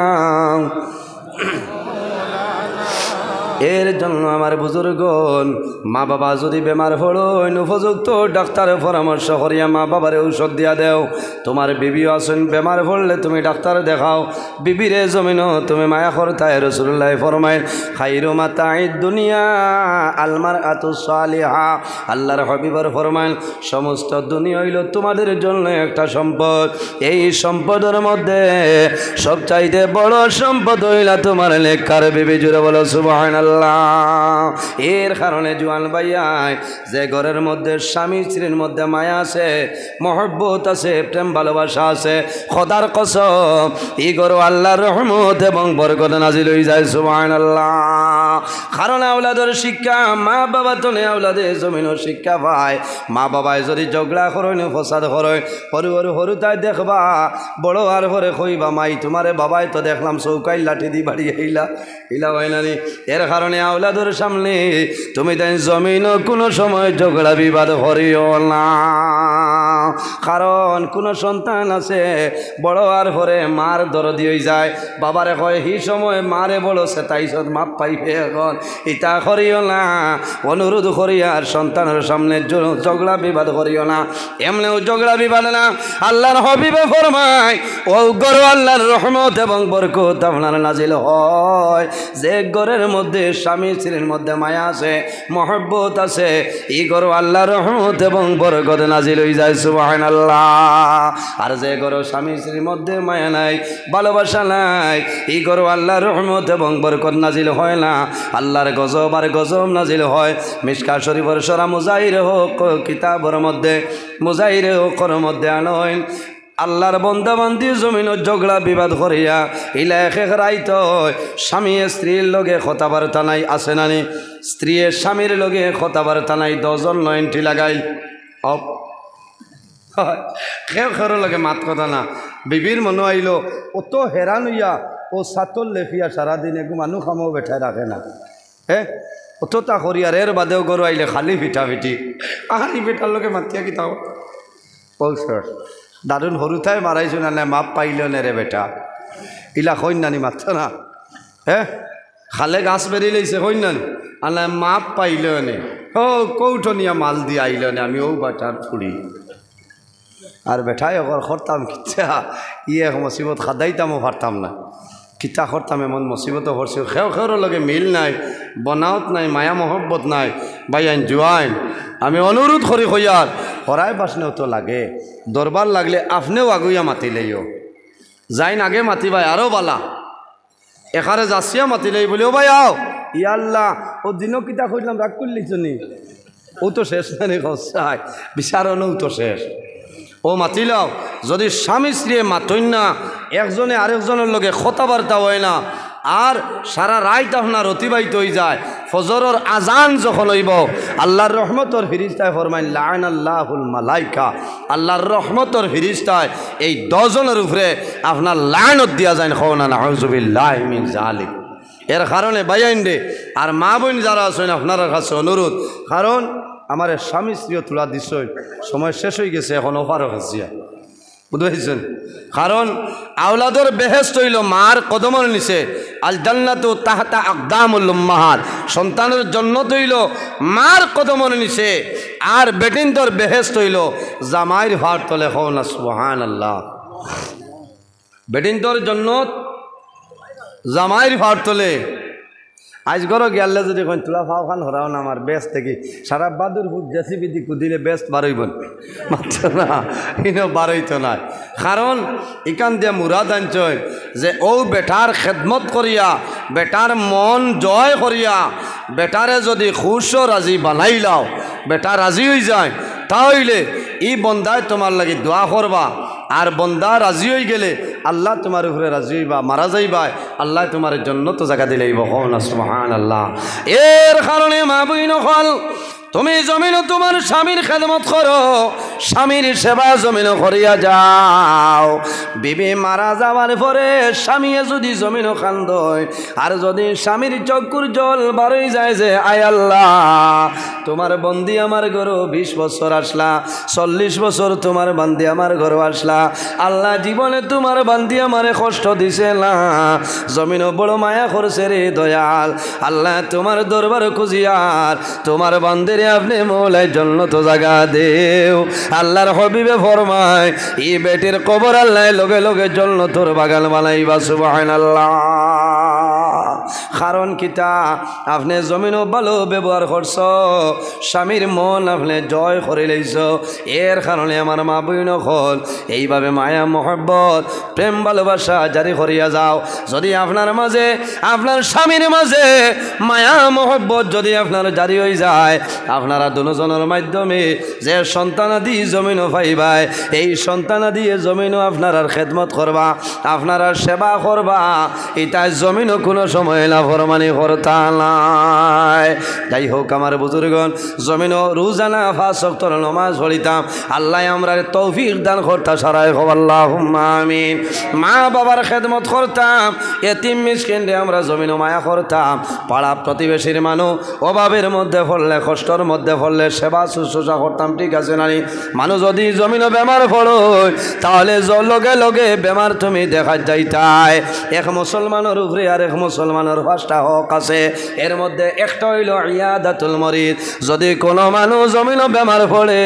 এর জন্য আমার বুজুর্গণ মা বাবা যদি বেমার পড়ো উপযুক্ত ডাক্তারের পরামর্শ করিয়া মা বাবার ঔষধ দিয়া দেও। তোমার বিবিও আছেন বেমার পড়লে তুমি ডাক্তার দেখাও। বিবিরে জমিনও তুমি মায়া করতায়। রাসূলুল্লাহ ফরমায় খাইরু মাতাঈদ দুনিয়া আলমার আতু সালিহা। আল্লাহর হাবিবর ফরমায় সমস্ত দুনিয়া হইল তোমাদের জন্য একটা সম্পদ। এই সম্পদের মধ্যে সবচাইতে বড় সম্পদ হইলা তোমার নেককার বিবি। জুড়ে বলো সুবহানাল্লাহ। এর কারণে জোয়ান ভাইয়াই যে ঘরের মধ্যে স্বামী স্ত্রীর মধ্যে মায়া আছে, মহব্বত আছে, প্রেম ভালোবাসা আছে, খোদার কসম এই ঘর আল্লাহর রহমত এবং বরকত নাজিল হয়ে যায়। সুবহানাল্লাহ। কারণ আওলাদের শিক্ষা মা বাবা তো নেই, আওলাদে জমিনও শিক্ষা পায়। মা বাবায় যদি ঝগড়া করেন ফসাদ করেন হরু হরু হরু তাই দেখবা বড় আর হরে কইবা মাই তোমারে বাবাই তো দেখলাম চৌকাই লাঠি দি বাড়ি এইলা ইলা হয় না। এর কারণে আওলাদের সামনে তুমি তাই জমিনও কোনো সময় ঝগড়া বিবাদ করিও না। কারণ কোনো সন্তান আছে বড় আর পরে মার দরদি হয়ে যায়, বাবারে কয় হি সময় মারে বড় সে তাইছত মাপ পাইবে। এখন ইটা করিও না, অনুরোধ করিয়া আর সন্তানের সামনে ঝগড়া বিবাদ করিও না। এমনিও ঝগড়া বিবাদ না। আল্লাহর হাবিবে ফরমায় ও গরু আল্লাহর রহমত এবং বরকত আপনার নাজিল হয় যে ঘরের মধ্যে স্বামী স্ত্রীর মধ্যে মায়া আছে, মহব্বত আছে, এই ঘর আল্লাহর রহমত এবং বরকত নাজিল হয়ে যায়। সুবহানাল্লাহ। আর যে ঘর স্বামী স্ত্রীর মধ্যে মায়া নাই, ভালোবাসা নাই, এই ঘর আল্লাহর রহমত এবং বরকত নাজিল হয় না। আল্লাহর গজব আর গজব নাজিল হয়। মিশকা শরীফের সরা মুজাহিরে হোক কিতাবের মধ্যে মুজাহিরে হোকর মধ্যে আনয় আল্লাহর বন্দাবান্দি জমিন ঝগড়া বিবাদ করিয়া ইলা এক রাইত স্বামী স্ত্রীর লগে কথাবার্তা নাই আছে নানি, স্ত্রী স্বামীর লগে কথাবার্তা নাই 10 জন নয়নটি লাগাই অপ খের লগে মাত কথা না। বিবির মনো আইল অত হেরান হইয়া ও সাতল লেফিয়া সারাদিন একটু মানুষ খামও বেঠায় রাখে না। হ্যাঁ অতটা করিয়ার এর বাদেও গরু আইলে খালি পিঠা পিঠি আর এই বেটার লোকে মাতিয়া কি তাও বলছর দারুণ হরুথায় মারাইছো না মাপ পাইল নে রে বেটা ইলা কইন নানি মাত্র না। হ্যাঁ খালে গাছ বেরিয়ে লইছে কইন নানি আর মাপ পাইল নে ও কৌটো নিয়ে মাল দিয়ে আইলেন আমি ও বাটার ফুড়ি আর বেঠাই অকর করতাম কিতা এক মুসিবত খাদাইতামও পারতাম না কিতা করতাম এমন মুসিবতও করছি খেওর লগে মিল নাই বনাওত নাই মায়া মহব্বত নাই ভাইয়ান জুয়াইন আমি অনুরোধ করি হইয়ার হরাই বাসনেও তো লাগে দরবার লাগলে আপনিও আগুইয়া মাতিলেইও যাইন আগে মাতিবাই আরও বালা এখানে যাচ্ছিয়া মাতিলেই বলিও ভাই আও ইয়াল্লাহ ও দিনও কিতা কইলাম রাগ করলিছ নি ও তো শেষ না খসাই বিচারণও তো শেষ ও মাতিলাও যদি স্বামী স্ত্রী মাতই না একজনে আরেকজনের লগে কথাবার্তা হয় না আর সারা রাত আপনার অতিবাহিত হয়ে যায় ফজরের আজান যখন হইব আল্লাহর রহমতর ফিরিস্তায় ফরমাইন লাআন আল্লাহুল মালাইকা আল্লাহর রহমতর ফিরিস্তায় এই 10 জনের উপরে আপনার লানত দিয়া যায় খাওনা নাউযুবিল্লাহি মিন জালিক এর কারণে বাইয়াইন রে আর মা বোন যারা আছেন আপনার কাছে অনুরোধ কারণ আমার স্বামী স্ত্রীও তোলা দিছ সময় শেষ হয়ে গেছে এখন অফারও খাচ্ছিয়া বুঝতে কারণ আওলাদর বেহেস্ত হইল মার কদমর নিচে আল জান্নাতু তাহতা আকদামুল উম্মাহাত সন্তানের জন্নত হইল মার কদমর নিচে আর বেটিনতর বেহেস্ত হইল জামাইর ভার তলে হও না সুবহানাল্লাহ বেটিনতর জন্নত জামাইর ভার তলে আজ গরো গেলে যদি কোন তোলা ফাও খান হরাও না আমার বেস্ট থেকে সারা বাদুরপুর জেসিবি দি কুদিলে বেস্ট বারইব মাত্র না ইনো বারইতো না কারণ ইকান দিয়ে মুরাদ আনছয় যে ও বেটার খেদমত করিয়া বেটার মন জয় করিয়া বেটারে যদি খুশ রাজি বানাইলাও বেটা রাজি হয়ে যায় তাহলে ই বন্দায় তোমার লাগি দোয়া করবা আর বন্দা রাজি হয়ে গেলে আল্লাহ তোমার উপরে রাজি হইবা মারা যাইবা আল্লাহ তোমার জন্য তো জায়গা দিলেইব না সুবহানাল্লাহ এর কারণে মা বইন হল তুমি জমিনও তোমার স্বামীর খেদমত করো স্বামীর সেবা জমিনও করিয়া যাও বিবি মারা যাওয়ার পরে স্বামীয়ে যদি জমিনও কান্দয় আর যদি স্বামীর চক্ষুর জল বারই যায় যে আয় আল্লাহ তোমার বন্দি আমার ঘর 20 বছর আসলা 40 বছর তোমার বান্দি আমার ঘর আসলা আল্লাহ জীবনে তোমার বান্দি আমারে কষ্ট দিছে না জমিনও বড় মায়া করছে রে দয়াল আল্লাহ তোমার দরবার খুঁজিয়ার তোমার বান্দি আপনি মৌলাই জন্য তো জায়গা দেও আল্লাহর হবিবে ফরমায় ই বেটির কবর আল্লাহ লগে লগে জন্য তোর বাগান বানাইবা সুবহানাল্লাহ কারণ কিতা আপনি জমিনও ভালো ব্যবহার করছ স্বামীর মন আপনি জয় করে লইছ এর কারণে আমার মা বইন হল এইভাবে মায়া মহব্বত প্রেম ভালোবাসা জারি করিয়া যাও যদি আপনার মাঝে আপনার স্বামীর মাঝে মায়া মহব্বত যদি আপনার জারি হয়ে যায় আপনারা দুজনের মাধ্যমে যে সন্তানাদি জমিনও পাইবাই এই সন্তানাদি জমিনও আপনার খেদমত করবা আপনারা সেবা করবা এটা জমিনও কোনো সময় লাভরমানি করতা নাই যাই হোক আমার বুজুর্গণ জমিনও রোজানা 5 ওয়াক্তের নামাজ পড়িতাম আল্লাহ আমরা তৌফিক দান করতা সারাই হোক আল্লাহুম্মা আমিন মা বাবার খেদমত করতাম এতিম মিসকিনরে আমরা জমিনও মায়া করতাম পাড়া প্রতিবেশীর মানুষ অভাবের মধ্যে পড়লে কষ্টর মধ্যে পড়লে সেবা শুশ্রূষা করতাম ঠিক আছে নানি মানুষ যদি জমিনও বেমার পড়ো তাহলে লগে লগে বেমার তুমি দেখা যাইতাই এক মুসলমানের উপরে আর এক মুসলমানের 5টা হক আছে এর মধ্যে একটা হইল ইয়াদাতুল মরিদ যদি কোনো মানুষ জমিনও বেমার পড়ে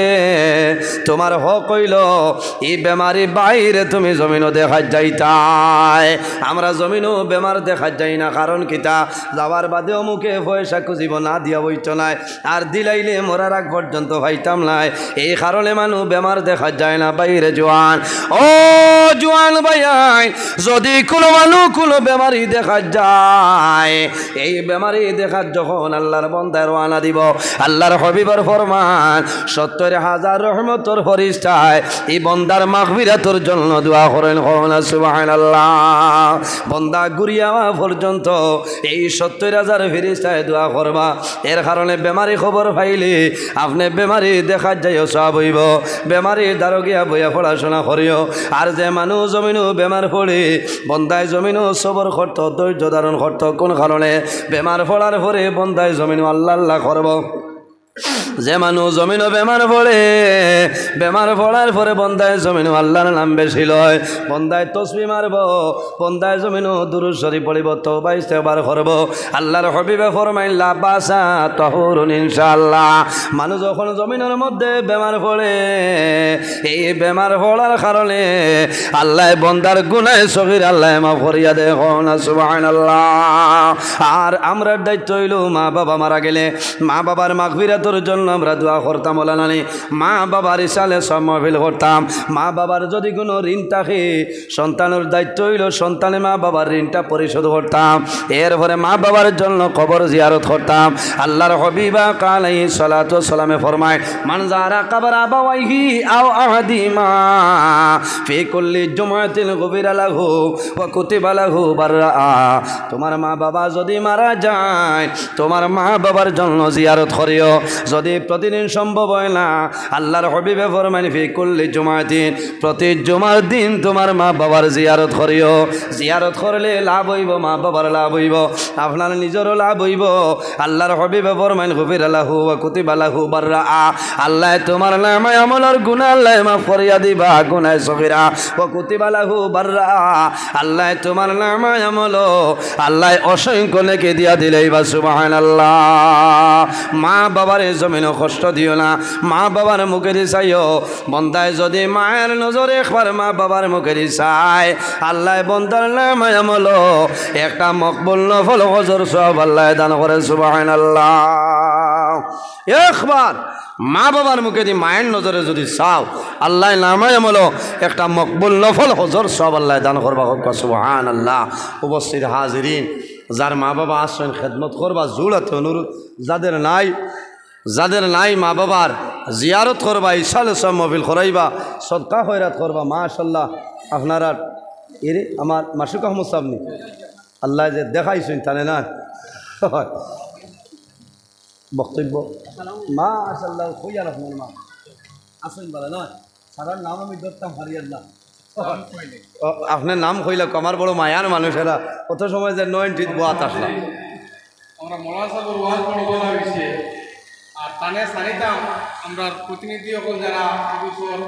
তোমার হক হইল এই বেমারি বাইরে তুমি জমিনও দেখা যাইতাই আমরা জমিনও বেমার দেখা যাই না কারণ কিতা যাওয়ার বাদেও মুখে পয়সা খুঁজিব না দিয়া বইত নাই আর দিলাইলে মরার আগ পর্যন্ত পাইতাম নাই এই কারণে মানুষ বেমার দেখা যায় না বাইরে জোয়ান ও জোয়ান ভাইয়াই যদি কোনো মানুষ কোনো বেমারি দেখা যায় এই বেমারি দেখা যখন আল্লাহর বান্দার রওনা দিব আল্লাহর হাবিবের ফরমান 70,000 রহমতের ফেরেশতায় এই বান্দার মাগফিরাতের জন্য দোয়া করেন সুবহানাল্লাহ বান্দা গুরিয়াওয়া পর্যন্ত এই 70,000 ফেরেশতায় দোয়া করবা এর কারণে বেমারি খবর পাইলে আপনি বেমারি দেখা যাইও সব হইব বেমারি দ্বারা গিয়া বইয়া পড়াশোনা করিও আর যে মানুষ জমিনও বেমার পড়ে বন্দায় জমিনও সবর করত ধৈর্য ধারণ করত কোন কারণে বেমার পড়ার পরে বন্দায় জমিনও আল্লাহ আল্লাহ করব যে মানুষ জমিনও বেমার পড়ে, বেমার পড়ার পরে বন্দায় জমিনও আল্লাহর নাম বেশি লয়, বন্দায় তসবিহ মারব, বন্দায় জমিনও দুরূদ শরীফ পড়িব, তওবা ইস্তেগফার করব। আল্লাহর হাবিবে ফরমাইলেন লা বাসা তাহুরুন ইনশাআল্লাহ। মানুষ যখন জমিনের মধ্যে বেমার পড়ে, এই বেমার পড়ার কারণে আল্লাহ বন্দার গুনাহ সগীর আল্লাহ মাফ করিয়া দেয়, না সুবহানাল্লাহ। আর আমরা দায়িত্ব হইল মা বাবা মারা গেলে মা বাবার মাগফিরাতের জন্য আমরা দোয়া করতাম, ওলানানি মা বাবার ইসালে সব মাহফিল করতাম। মা বাবার যদি কোনো ঋণ থাকে, সন্তানের দায়িত্ব হইল সন্তানে মা বাবার ঋণটা পরিশোধ করতাম। এরপরে মা বাবার জন্য কবর জিয়ারত করতাম। আল্লাহর হাবিবা আলাইহিস সালাতু ওয়াস সালামে ফরমায় মান যারা কবর আবাওয়াইহি আও আহাদিমা ফি কুল্লি জুমআতিন গুফিরা লাহু ওয়া কুতিবা লাহু বাররা। তোমার মা বাবা যদি মারা যায়, তোমার মা বাবার জন্য জিয়ারত করিও। যদি প্রতিদিন সম্ভব হয় না, আল্লাহর হাবিবে ফরমায় ফি কুল্লি জুমআতিন, প্রতি জুমার দিন তোমার মা বাবার জিয়ারত করিও। জিয়ারত করলে লাভ হইব, মা বাবার লাভ হইব, আপনার নিজেরও লাভ হইব। আল্লাহর হাবিবে ফরমায় গুফিরা লাহু ওয়া কুতিবা লাহু বাররা। আল্লাহ তোমার নামে আমলের গুনাহ আল্লাহ মাফ করিয়া দিবা, গুনাহ সগীরা ওয়া কুতিবা লাহু বাররা। আল্লাহ তোমার নামে আমল আল্লাহ অসংখ্য নেকি দিয়া দিলেই বা সুবহানাল্লাহ। মা বাবার জমিনও কষ্ট দিও না, মা বাবার মুখে দি চাইও। বন্দায় যদি মায়ের নজরে একবার মা বাবার মুখে দি চায়, আল্লাহ বন্দার নামে আমল একটা মকবুল নফল হজর সব আল্লাহ দান করে, সুবহানাল্লাহ। একবার মা বাবার মুখে দি মায়ের নজরে যদি চাও, আল্লাহ নামে আমল একটা মকবুল নফল হজর সব আল্লাহ দান করবা, সুবহানাল্লাহ। উপস্থিত হাজিরিন, যার মা বাবা আসছেন খেদমত করবা, জুড়াতে অনুরোধ। যাদের নাই মা বাবার জিয়ারত করবা, ইসালে সব মহফিল করাইবা, সদকা খয়রাত করবা। মাশাল্লাহ, আপনারা এরে আমার মাসুক আহমদ সাহেবনি আল্লাহ যে দেখাইছেন তানে না বক্তব্য মাশাল্লাহ কইয়া রাখবেন। মা আসেন বলে নয়, সারার নাম আমি ধরতাম হারিয়াল্লাহ। আপনার নাম কইলা আমার বড় মায়ার মানুষেরা কত সময় যে 90 বোয়াত আসলাম। আমরা মৌলানা সাহেবের ওয়াজ বলা হয়েছে, আর তানে সারিতাম আমরা প্রতিনিধি সকল যারা এবছর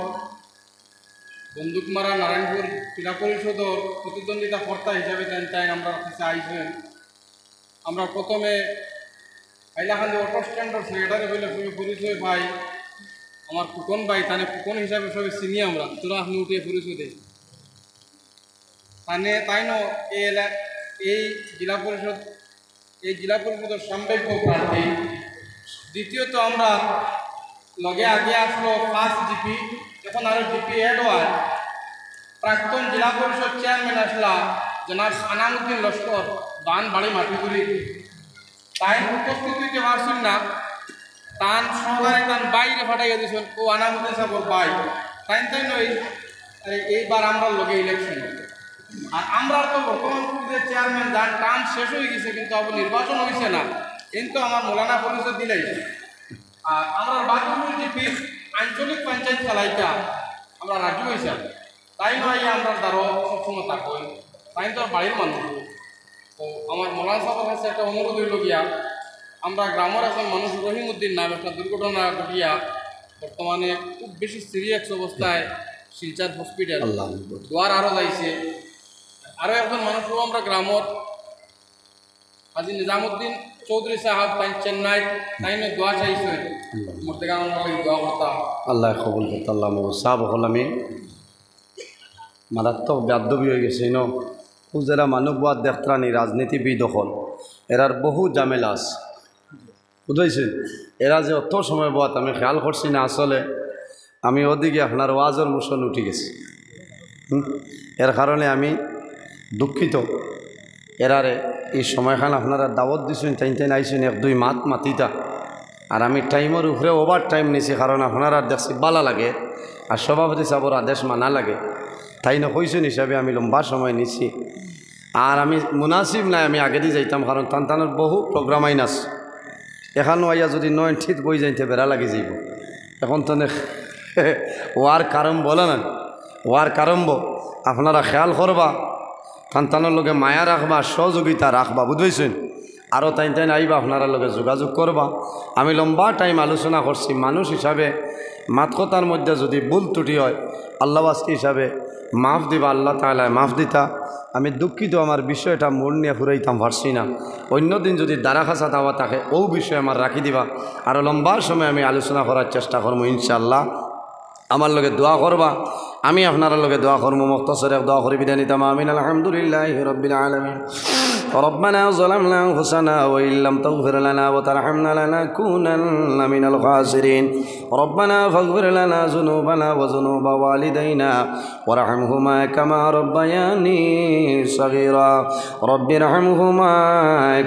বন্দুকমারা নারায়ণপুর ক্রীড়া পরিষদর প্রতিদ্বন্দ্বিতা কর্তা হিসাবে তাই আমরা কাছে আইসেন। আমরা প্রথমে হাইলাকান্দি অটো স্ট্যান্ডের সেক্রেটারি বলে পরিচয় পাই, আমার ফুকন ভাই, তানে ফুকন হিসাবে সবাই চিনি আমরা, তোরা আপনি উঠে পরিচয় দেয় তানে তাই ন এই জেলা পরিষদের সম্ভাব্য প্রার্থী। দ্বিতীয়ত আমরা লগে আগে আসলো ফার্স্ট জিপি, এখন আরও জিপি অ্যাড হয়, প্রাক্তন জেলা পরিষদ চেয়ারম্যান আসলা জনাব আনামুদ্দিন লস্কর, বান বাড়ি মাটিগুড়ি। তাই উপস্থিত হইতে পারছেন না, তান সহকারে তান বাইরে ফাটাইয়া দিয়েছেন, ও আনামুদ্দিন সাহেব বাই তাই নই। এইবার আমরা লগে ইলেকশন, আর আমরা তো বর্তমান যে চেয়ারম্যান যার টার্ম শেষ হয়ে গেছে, কিন্তু আবার নির্বাচন হয়েছে না, কিন্তু আমার মৌলানা পরিষদ দিলেই। আর আমরা বাকিগুলো জিপি আঞ্চলিক পঞ্চায়েত চালাইটা আমরা রাজি হয়েছে, তাই নয় আমরা দ্বারা সবসময় থাকবো, তাই তো আর বাড়ির মানুষ। তো আমার মৌলানা সাহেবের কাছে একটা অনুরোধ হইল গিয়া, আমরা গ্রামের এখন মানুষ রহিমউদ্দিন নাম একটা দুর্ঘটনা ঘটিয়া বর্তমানে খুব বেশি সিরিয়াস অবস্থায় শিলচর হসপিটাল দোয়ার আরও যাইছে। আরও একজন মানুষও আমরা গ্রামত হাজি নিজামুদ্দিন চৌধুরী সাহেব তাই চেন্নাই তাই দোয়া চাইছে, মধ্যে দোয়া করতাম আল্লাহ কবুল করতে। আল্লাহ সাহেব হল আমি মারাত্মক ব্যাধবী হয়ে গেছে ন, যারা মানববাদ দেখত্রানি রাজনীতিবিদ হল, এরার বহু জামেলা আছে বুঝাইছেন। এরা যে অত সময় বাদ আমি খেয়াল করছি না, আসলে আমি ওদিকে আপনার ওয়াজের মোশন উঠে গেছি, এর কারণে আমি দুঃখিত। এরারে এই সময়খান আপনারা দাওয়াত দিছেন, টাইন আইসেন 1-2 মাত মাতিতা, আর আমি টাইমের উপরে ওভার টাইম নিছি, কারণ আপনারা দেখছি বালা লাগে আর সভাপতি সাহেবের আদেশ মানা লাগে, তাই না কইছেন হিসাবে আমি লম্বা সময় নিছি। আর আমি মুনাসিব নাই আমি আগে দিয়ে যাইতাম, কারণ টানটানের বহু প্রোগ্রাম আইন আছে, এখানেও আইয়া যদি 90 বই যাইতে বেড়া লাগি যাইব। এখন তো ওয়ার কারণ বলে না, ওয়ার কারম্ব আপনারা খেয়াল করবা, সন্তানের লগে মায়া রাখবা, সহযোগিতা রাখবা বুঝেছেন। আরও তাই আইবা, আপনারা লগে যোগাযোগ করবা। আমি লম্বা টাইম আলোচনা করছি, মানুষ হিসাবে মাত কথার মধ্যে যদি ভুল ত্রুটি হয় আল্লাহবাসী হিসাবে মাফ দিবা, আল্লাহ তাআলা মাফ দিতা। আমি দুঃখিত, আমার বিষয়টা মন নিয়ে ফুরাইতাম পারছি না। অন্যদিন যদি দ্বারা খাসা দেওয়া থাকে ও বিষয় আমার রাখি দিবা, আরও লম্বার সময় আমি আলোচনা করার চেষ্টা করবো ইনশাআল্লাহ। আমার লগে দোয়া করবা, আমি আপনার লগে দোয়া করবো। মুখতাসরে দোয়া করি বিদায় নিতাম। আমিন। আলহামদুলিল্লাহি রাব্বিল আলামিন। ربنا ظلمنا أنفسنا وإن لم تغفر لنا وترحمنا لنكونن من الخاسرين. ربنا فاغفر لنا ذنوبنا وذنوب والدينا وارحمهما كما ربياني صغيرا. رب ارحمهما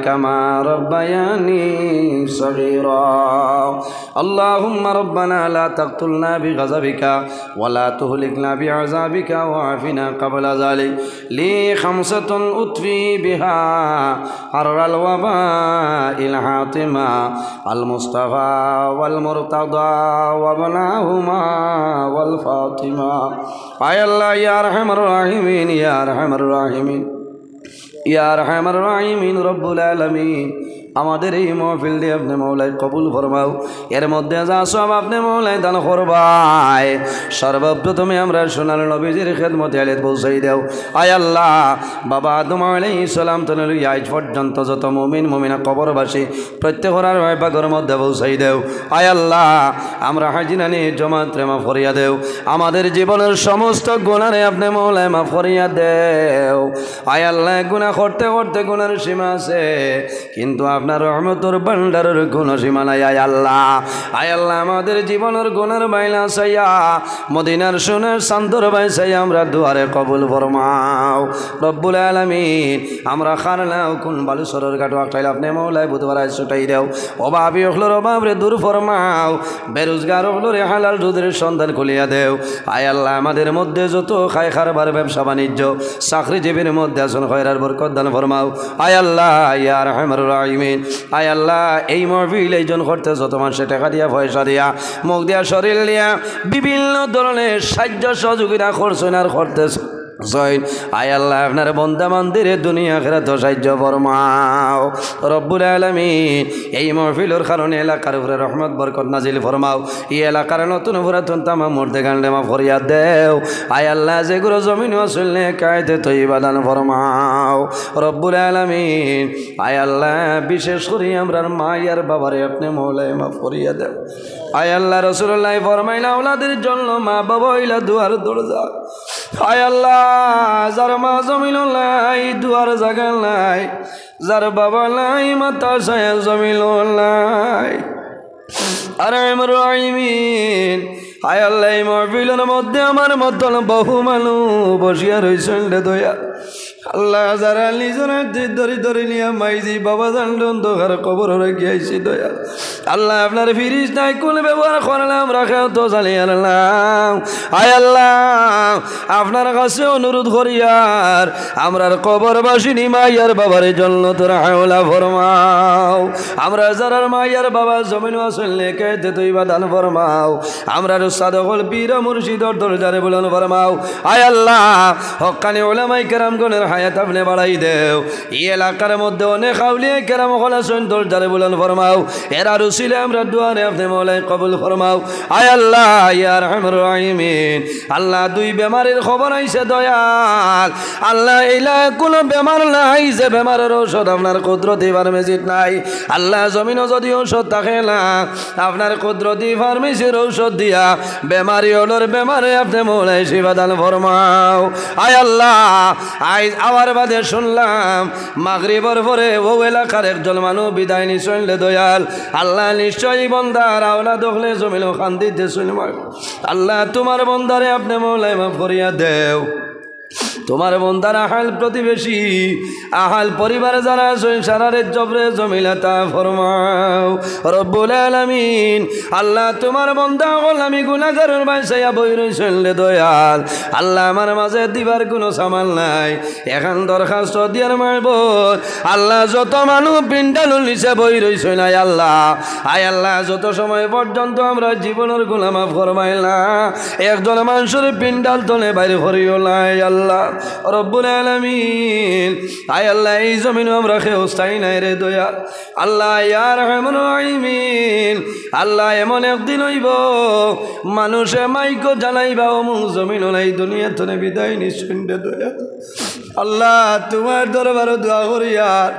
كما ربياني صغيرا. اللهم ربنا لا تقتلنا بغضبك ولا تهلكنا بعذابك وعافنا قبل ذلك. لي خمسة أطفي بها حر الوباء الحاتمة المصطفى والمرتضى وابناهما والفاطمة. يا الله يا أرحم الراحمين يا أرحم الراحمين يا أرحم الراحمين رب العالمين. আমাদের এই মাহফিল দিয়ে আপনি মওলাই কবুল ফরমাও। এর মধ্যে যা সব আপনি মওলাই দান করবাই। সর্বপ্রথমে আমরা সোনার নবীজির খেদমতে আলে পৌঁছাই দাও। আয় আল্লাহ, বাবা আদম আলাইহিস সালাম থেকে লইয়া আজ পর্যন্ত যত মুমিন মুমিনা কবরবাসী প্রত্যেকের পাকের মধ্যে পৌঁছাই দেও। আয় আল্লাহ, আমরা হাজিরানি জমাতে মাফ করিয়া দেও। আমাদের জীবনের সমস্ত গুনাহে আপনি মওলাই মাফ করিয়া দেও। আয় আল্লাহ, গুনাহ করতে করতে গুনার সীমা আছে, কিন্তু আপনার রহমতের ভান্ডারের কোন সীমা নাই। আয় আল্লাহ, আয় আল্লাহ, আমাদের জীবনের গুনার বাইলা চাইয়া মদিনার সোনার চান্দর বাই চাইয়া আমরা দুয়ারে কবুল ফরমাও রব্বুল আলামিন। আমরা খারলাও কোন বালুসরের ঘাট আটাইলে আপনি মওলাই বুধবার ছুটাই দেও। অভাবী হলোর অভাবরে দূর ফরমাও, বেরোজগার হলোরে হালাল দুধের সন্ধান খুলিয়া দেও। আয় আল্লাহ, আমাদের মধ্যে যত খায় খারবার ব্যবসা বাণিজ্য চাকরিজীবীর মধ্যে আসন খয়রার বরকত দান ফরমাও। আয় আল্লাহ ইয়া আরহামার রাহিমিন। আয় আল্লাহ, এই মাহফিল এইজন করতে যত মানুষে টাকা দিয়া পয়সা দিয়া মুখ দিয়া শরীর দিয়া বিভিন্ন ধরনের সাহায্য সহযোগিতা করছেন আর করতেছে। আয় আল্লাহ, আপনার বন্দা মন্দিরে দুনিয়া আখিরাত সাহায্য ফরমাও রব্বুল আলামিন। এই মাহফিলের কারণে এলাকার উপরে রহমত বরকত নাজিল ফরমাও। এই এলাকার নতুন পুরাতন তামাম মুর্দে গান্ডে মাফ করিয়া দেও। আয় আল্লাহ, যেগুলো জমিন আসলে কায়দে তৈবা দান ফরমাও রব্বুল আলামিন। আয় আল্লাহ, বিশেষ করে আমরা মায়ার বাবারে আপনি মওলাই মাফ করিয়া দেও। আয় আল্লাহ, রাসূলুল্লাহ ফরমাইলা ওলাদের জন্য মা বাবা হইলা দুয়ার দরজা। আয় আল্লাহ, যার মা জমিন নাই দুয়ার জায়গা নাই, যার বাবা নাই মাতা ছায়া জমিন নাই। আরহামুর রাহিমিন। আয় আল্লাহ, এই মাহফিলের মধ্যে আমার মতন বহু মানুষ বসিয়া রইছেন রে দয়া আল্লাহ, যারা নিজের ধরি ধরি নিয়ে মাইজি বাবা জানলেন তোর কবর রেখেছি দয়া আল্লাহ, আপনার ফিরিস নাই কোন ব্যবহার করলাম রাখাও তো চালিয়ে আনলাম। আয় আল্লাহ, আপনার কাছে অনুরোধ করিয়ার আমরার কবরবাসিনী মাইয়ার বাবার জন্য তোরা হাওলা ফরমাও। আমরা যারার মাইয়ার বাবা জমিন আসলে কেতে তৈবা দান ফরমাও। আমরা উস্তাদ হল পীর মুর্শিদর দরজারে বলন ফরমাও। আয় আল্লাহ, হক্কানি উলামায়ে কেরামগণের হায়াত আপনি বাড়াই দেও। এই এলাকার মধ্যে অনেক আউলিয়া কেরাম হল আছেন, দরজারে বলন ফরমাও। এরা রুসিলে আমরা দুয়ারে আপনি মওলাই কবুল ফরমাও। আয় আল্লাহ ইয়া আরহামুর রাহিমিন। আল্লাহ, দুই বেমারের খবর আইছে দয়াল আল্লাহ, এইলা কোনো বেমার নাই যে বেমারের ঔষধ আপনার কুদরতি ফার্মেসিত নাই। আল্লাহ, জমিনও যদি ঔষধ থাকে না, আপনার কুদরতি ফার্মেসির ঔষধ দিয়া বেমারি হলোর বেমারে আপনি মওলাই শিফা দান ফরমাও। আয় আল্লাহ, আজ আওয়ার বাদে শুনলাম মাগরিবের পরে ও এলাকার একজন মানুষ বিদায় নিছেন দয়াল আল্লাহ, নিশ্চয়ই বন্দার আওলা দখলে জমিল খান্দিতে শুনব। আল্লাহ, তোমার বন্দারে আপনি মওলাই মাফ করিয়া দেও। তোমার বন্দার আহাল প্রতিবেশী আহাল পরিবারে যারা সারারে জবরে জমিলাতা ফরমাও রব্বুল আলামিন। আল্লাহ, তোমার বন্দা হল আমি গুনাহগারের বাইসাইয়া বই রইছেন রে দয়াল আল্লাহ, আমার মাঝে দিবার কোনো সামাল নাই। এখন দরখাস্ত দিয়ার মারব আল্লাহ, যত মানুষ পিন্ডাল নিচে বই রইছে নাই আল্লাহ, আয় আল্লাহ, যত সময় পর্যন্ত আমরা জীবনের গুনাহ মাফ ফরমাইলা একজন মানুষের পিন্ডাল তলে বাইরে করিও নাই আল্লাহ। রব্বুল আলামিন আয় আল্লাহ এই জমিন আমরা কেউ স্থায়ী নাই রে দয়াল আল্লাহ ইয়া রহমানুর রহিমিন আল্লাহ এমন একদিন হইব মানুষে মাইকো জানাইবা অমুক জমিন নাই দুনিয়া তো বিদায় নিশ্চিন রে দয়াল আল্লাহ তোমার দরবার দোয়া করি আর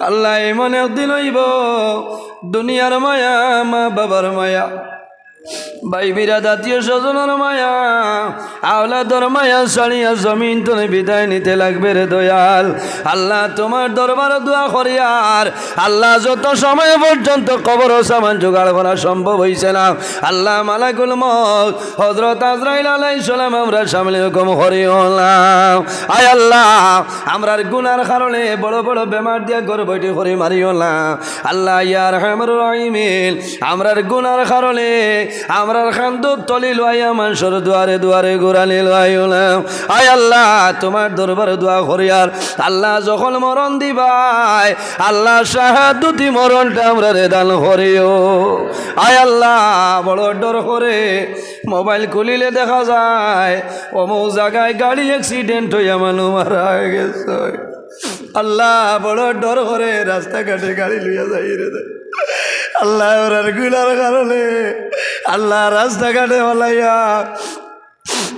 আল্লাহ এমন একদিন হইব দুনিয়ার মায়া মা বাবার মায়া ভাই বিরাট আত্মীয় স্বজনের মায়া আওলাদর মায়া ছাড়িয়া জমিন তলে বিদায় নিতে লাগবে রে দয়াল আল্লাহ তোমার দরবার দোয়া করি আর আল্লাহ যত সময় পর্যন্ত কবর সামান জোগাড় করা সম্ভব হইছে না আল্লাহ মালাকুল মউত হযরত আজরাইল আলাইহিস সালাম আমরা সামনে হুকুম করিওলাম আয় আল্লাহ আমরার গুনার কারণে বড় বড় বেমার দিয়া ঘর বৈঠে করে মারিওলা আল্লাহ ইয়া রহমানুর রহিমিন আমরার গুনার কারণে আমরার খান্দুক তলি লইয়া মানুষের দুয়ারে দুয়ারে ঘুরানি লইলাম আয় আল্লাহ তোমার দরবারে দোয়া করি আর আল্লাহ যখন মরণ দিবাই আল্লাহ শাহাদতি মরণটা আমরা রে দান করিও আয় আল্লাহ বড় ডর করে মোবাইল খুলিলে দেখা যায় অমুক জায়গায় গাড়ি অ্যাক্সিডেন্ট হইয়া মানুষ মারা গেছে আল্লাহ বড় ডর করে রাস্তাঘাটে গাড়ি লইয়া যাই রে আল্লাহ ওরার গুলার কারণে আল্লাহ রাস্তাঘাটে হলাইয়া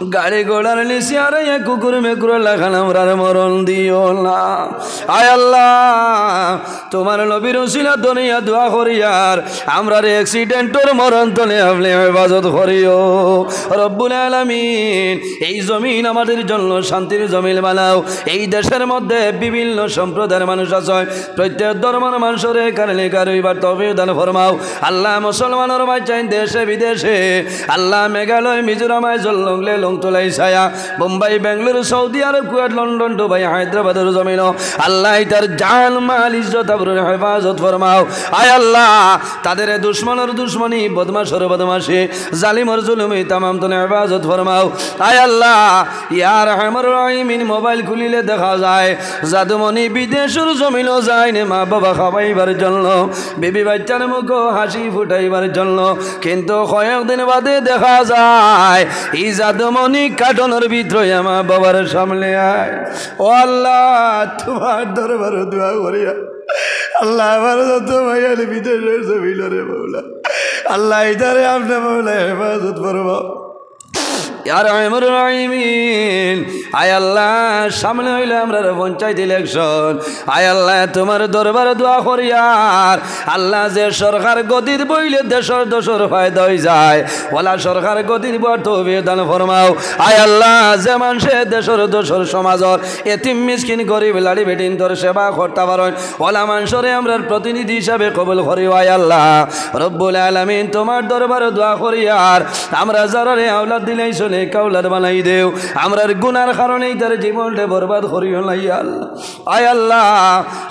গাড়ি ঘোড়ার নিচে আর কুকুর মেকুর লাগান আমরার মরণ দিও না আয় আল্লাহ তোমার নবীর উসিলা দুনিয়া দোয়া করিয়ার আমরার অ্যাক্সিডেন্টর মরণ তলে আপনি হেফাজত করিও রব্বুল আলামিন এই জমিন আমাদের জন্য শান্তির জমিন বানাও এই দেশের মধ্যে বিভিন্ন সম্প্রদায়ের মানুষ আছে প্রত্যেক ধর্মের মানুষের কারণে কারইবার তৌফিক দান ফরমাও আল্লাহ মুসলমানের বাঁচাইন দেশে বিদেশে আল্লাহ মেঘালয় মিজোরামায় জললংলে লংতলাই ছায়া Bombay Bengaluru Saudi Arab Kuwait London Dubai হায়দ্রাবাদের জমিন আল্লাহ তার জান মাল ইজ্জত আবরুর হেফাজত ফরমাও আয় আল্লাহ তাদের দুশ্মনের দুশ্মনী বদমাশের বদমাশি জালিমর জুলুমি তামাম তনে হেফাজত ফরমাও আয় আল্লাহ ইয়া রহমানুর রহিমিন মোবাইল খুলিলে দেখা যায় জাদুমণি বিদেশের জমিনও যায় না মা বাবা খাওয়াইবার জন্য বিবি বাচ্চার মুখ হাসি ফুটাইবার জন্য কিন্তু কয়েকদিন বাদে দেখা যায় এই জাদুমণি কাটনের ভিতরে মা বাবার সামনে আয় ও আল্লাহ তোমার দরবার দোয়া করিয়া আল্লাহ আমার যত ভাইয়ার বিদেশের জমিন রে মৌলা আল্লাহ ইধারে আপনি মৌলা হেফাজত করবো ইয়া রহমানুর রহিমিন আয় আল্লাহ সামনে হইলে আমরা পঞ্চায়েত ইলেকশন আয় আল্লাহ তোমার দরবার দোয়া করি আর আল্লাহ যে সরকার গদির বইলে দেশের দোষর ফায়দা হয়ে যায় ওলা সরকার গদির বর তৌফিক দান ফরমাও আয় আল্লাহ যে মানুষে দেশের দোষর সমাজর এতিম মিসকিন গরিব লাড়ি বেটিন তোর সেবা করতে পারেন ওলা মানুষরে আমরা প্রতিনিধি হিসাবে কবুল করি আয় আল্লাহ রব্বুল আলামিন তোমার দরবার দোয়া করি আর আমরা যারা রে আওলাদ দিলাই কাউলার বানাই দেও আমরার গুনার কারণেই তার জীবনটা বরবাদ করিও না আয় আল্লাহ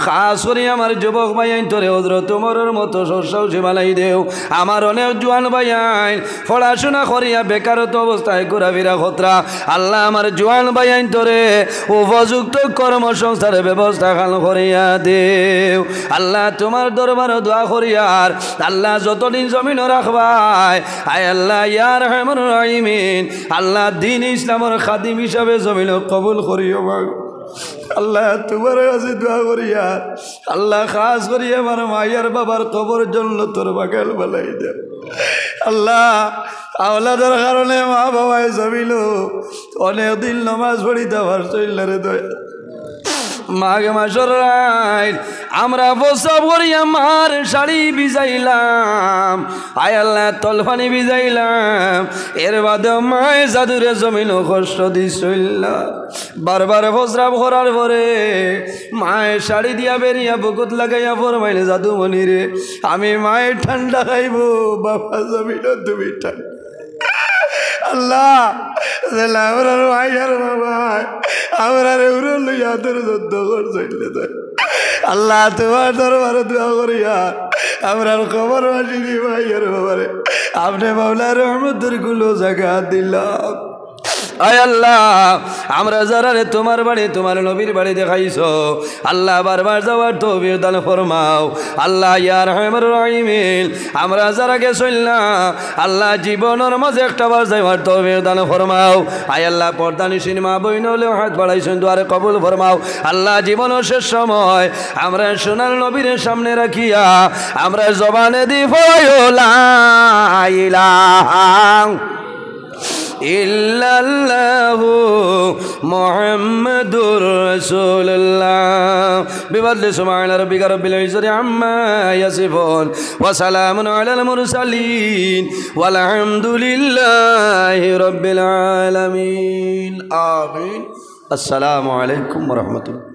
খাস করে আমার যুবক ভাইয়াইন তোরে হযরত ওমরের মতো সরসাউসি বানাই দেও আমার অনেক জোয়ান ভাইয়াইন পড়াশোনা করিয়া বেকারত্ব অবস্থায় ঘোরাফেরা খতরা আল্লাহ আমার জোয়ান ভাইয়াইন তোরে উপযুক্ত কর্মসংস্থানের ব্যবস্থা খান করিয়া দেও আল্লাহ তোমার দরবার দোয়া করিয়ার আল্লাহ যতদিন জমিন রাখবাই আয় আল্লাহ ইয়া রহমানুর রহিমিন আল্লাহ দিন ইসলামের খাদিম হিসাবে জমিন কবুল করিও আল্লাহ তোমার কাছে দোয়া করিয়া আল্লাহ খাস করিয়া আমার মায়ের বাবার কবর জন্য তোর বাগাল বালাই দে আল্লাহ আওলাদের কারণে মা বাবায় জমিল অনেক দিন নমাজ পড়িতে পারছিল রে দয়া মাঘ মাসের রাত আমরা প্রস্রাব করিয়া মার শাড়ি ভিজাইলাম আয় আল্লাহ তলফানি ভিজাইলাম এর বাদে মায়ের জাদুরে জমিন কষ্ট দিছিল বারবার প্রস্রাব করার পরে মায়ের শাড়ি দিয়া বেরিয়া বুকুত লাগাইয়া ফরমাইলে জাদুমণি রে আমি মায়ের ঠান্ডা খাইব বাবা জমিন তুমি ঠান্ডা আল্লাহ আমরা মাইয়ার বাবা আমরা উড়ে লইয়া তোর যুদ্ধ করছিল আল্লাহ তোমার দরবারে দোয়া করিয়া আমরা খবর মাসিনি মাইয়ার বাবারে আপনি মাওলার রহমতের গুলো জায়গা দিলাম আয় আল্লাহ আমরা যারা তোমার বাড়ি তোমার নবীর বাড়ি দেখাইছো আল্লাহ বারবার যাওয়ার তৌফিক দান ফরমাও আল্লাহ ইয়া রাহমার রাহিমিন আমরা যারা গেছই না আল্লাহ জীবনের মাঝে একটা বার যাওয়ার তৌফিক দান ফরমাও আয় আল্লাহ পর্দানিশীন মা বইন হলেও হাত বাড়াইছেন দুয়ারে কবুল ফরমাও আল্লাহ জীবনের শেষ সময় আমরা সোনার নবীর সামনে রাখিয়া আমরা জবানে দি লা ইলাহা ইল্লাল্লাহু মুহাম্মাদুর রাসূলুল্লাহ বিফadli সুবহান রাব্বিকা রাব্বিল ইজ্জাতি আম্মা ইয়াসিফুন ওয়া সালামুন আলাল মুরসালিন ওয়াল হামদুলিল্লাহি রাব্বিল আলামিন আমিন আসসালামু আলাইকুম ওয়া রাহমাতুল্লাহ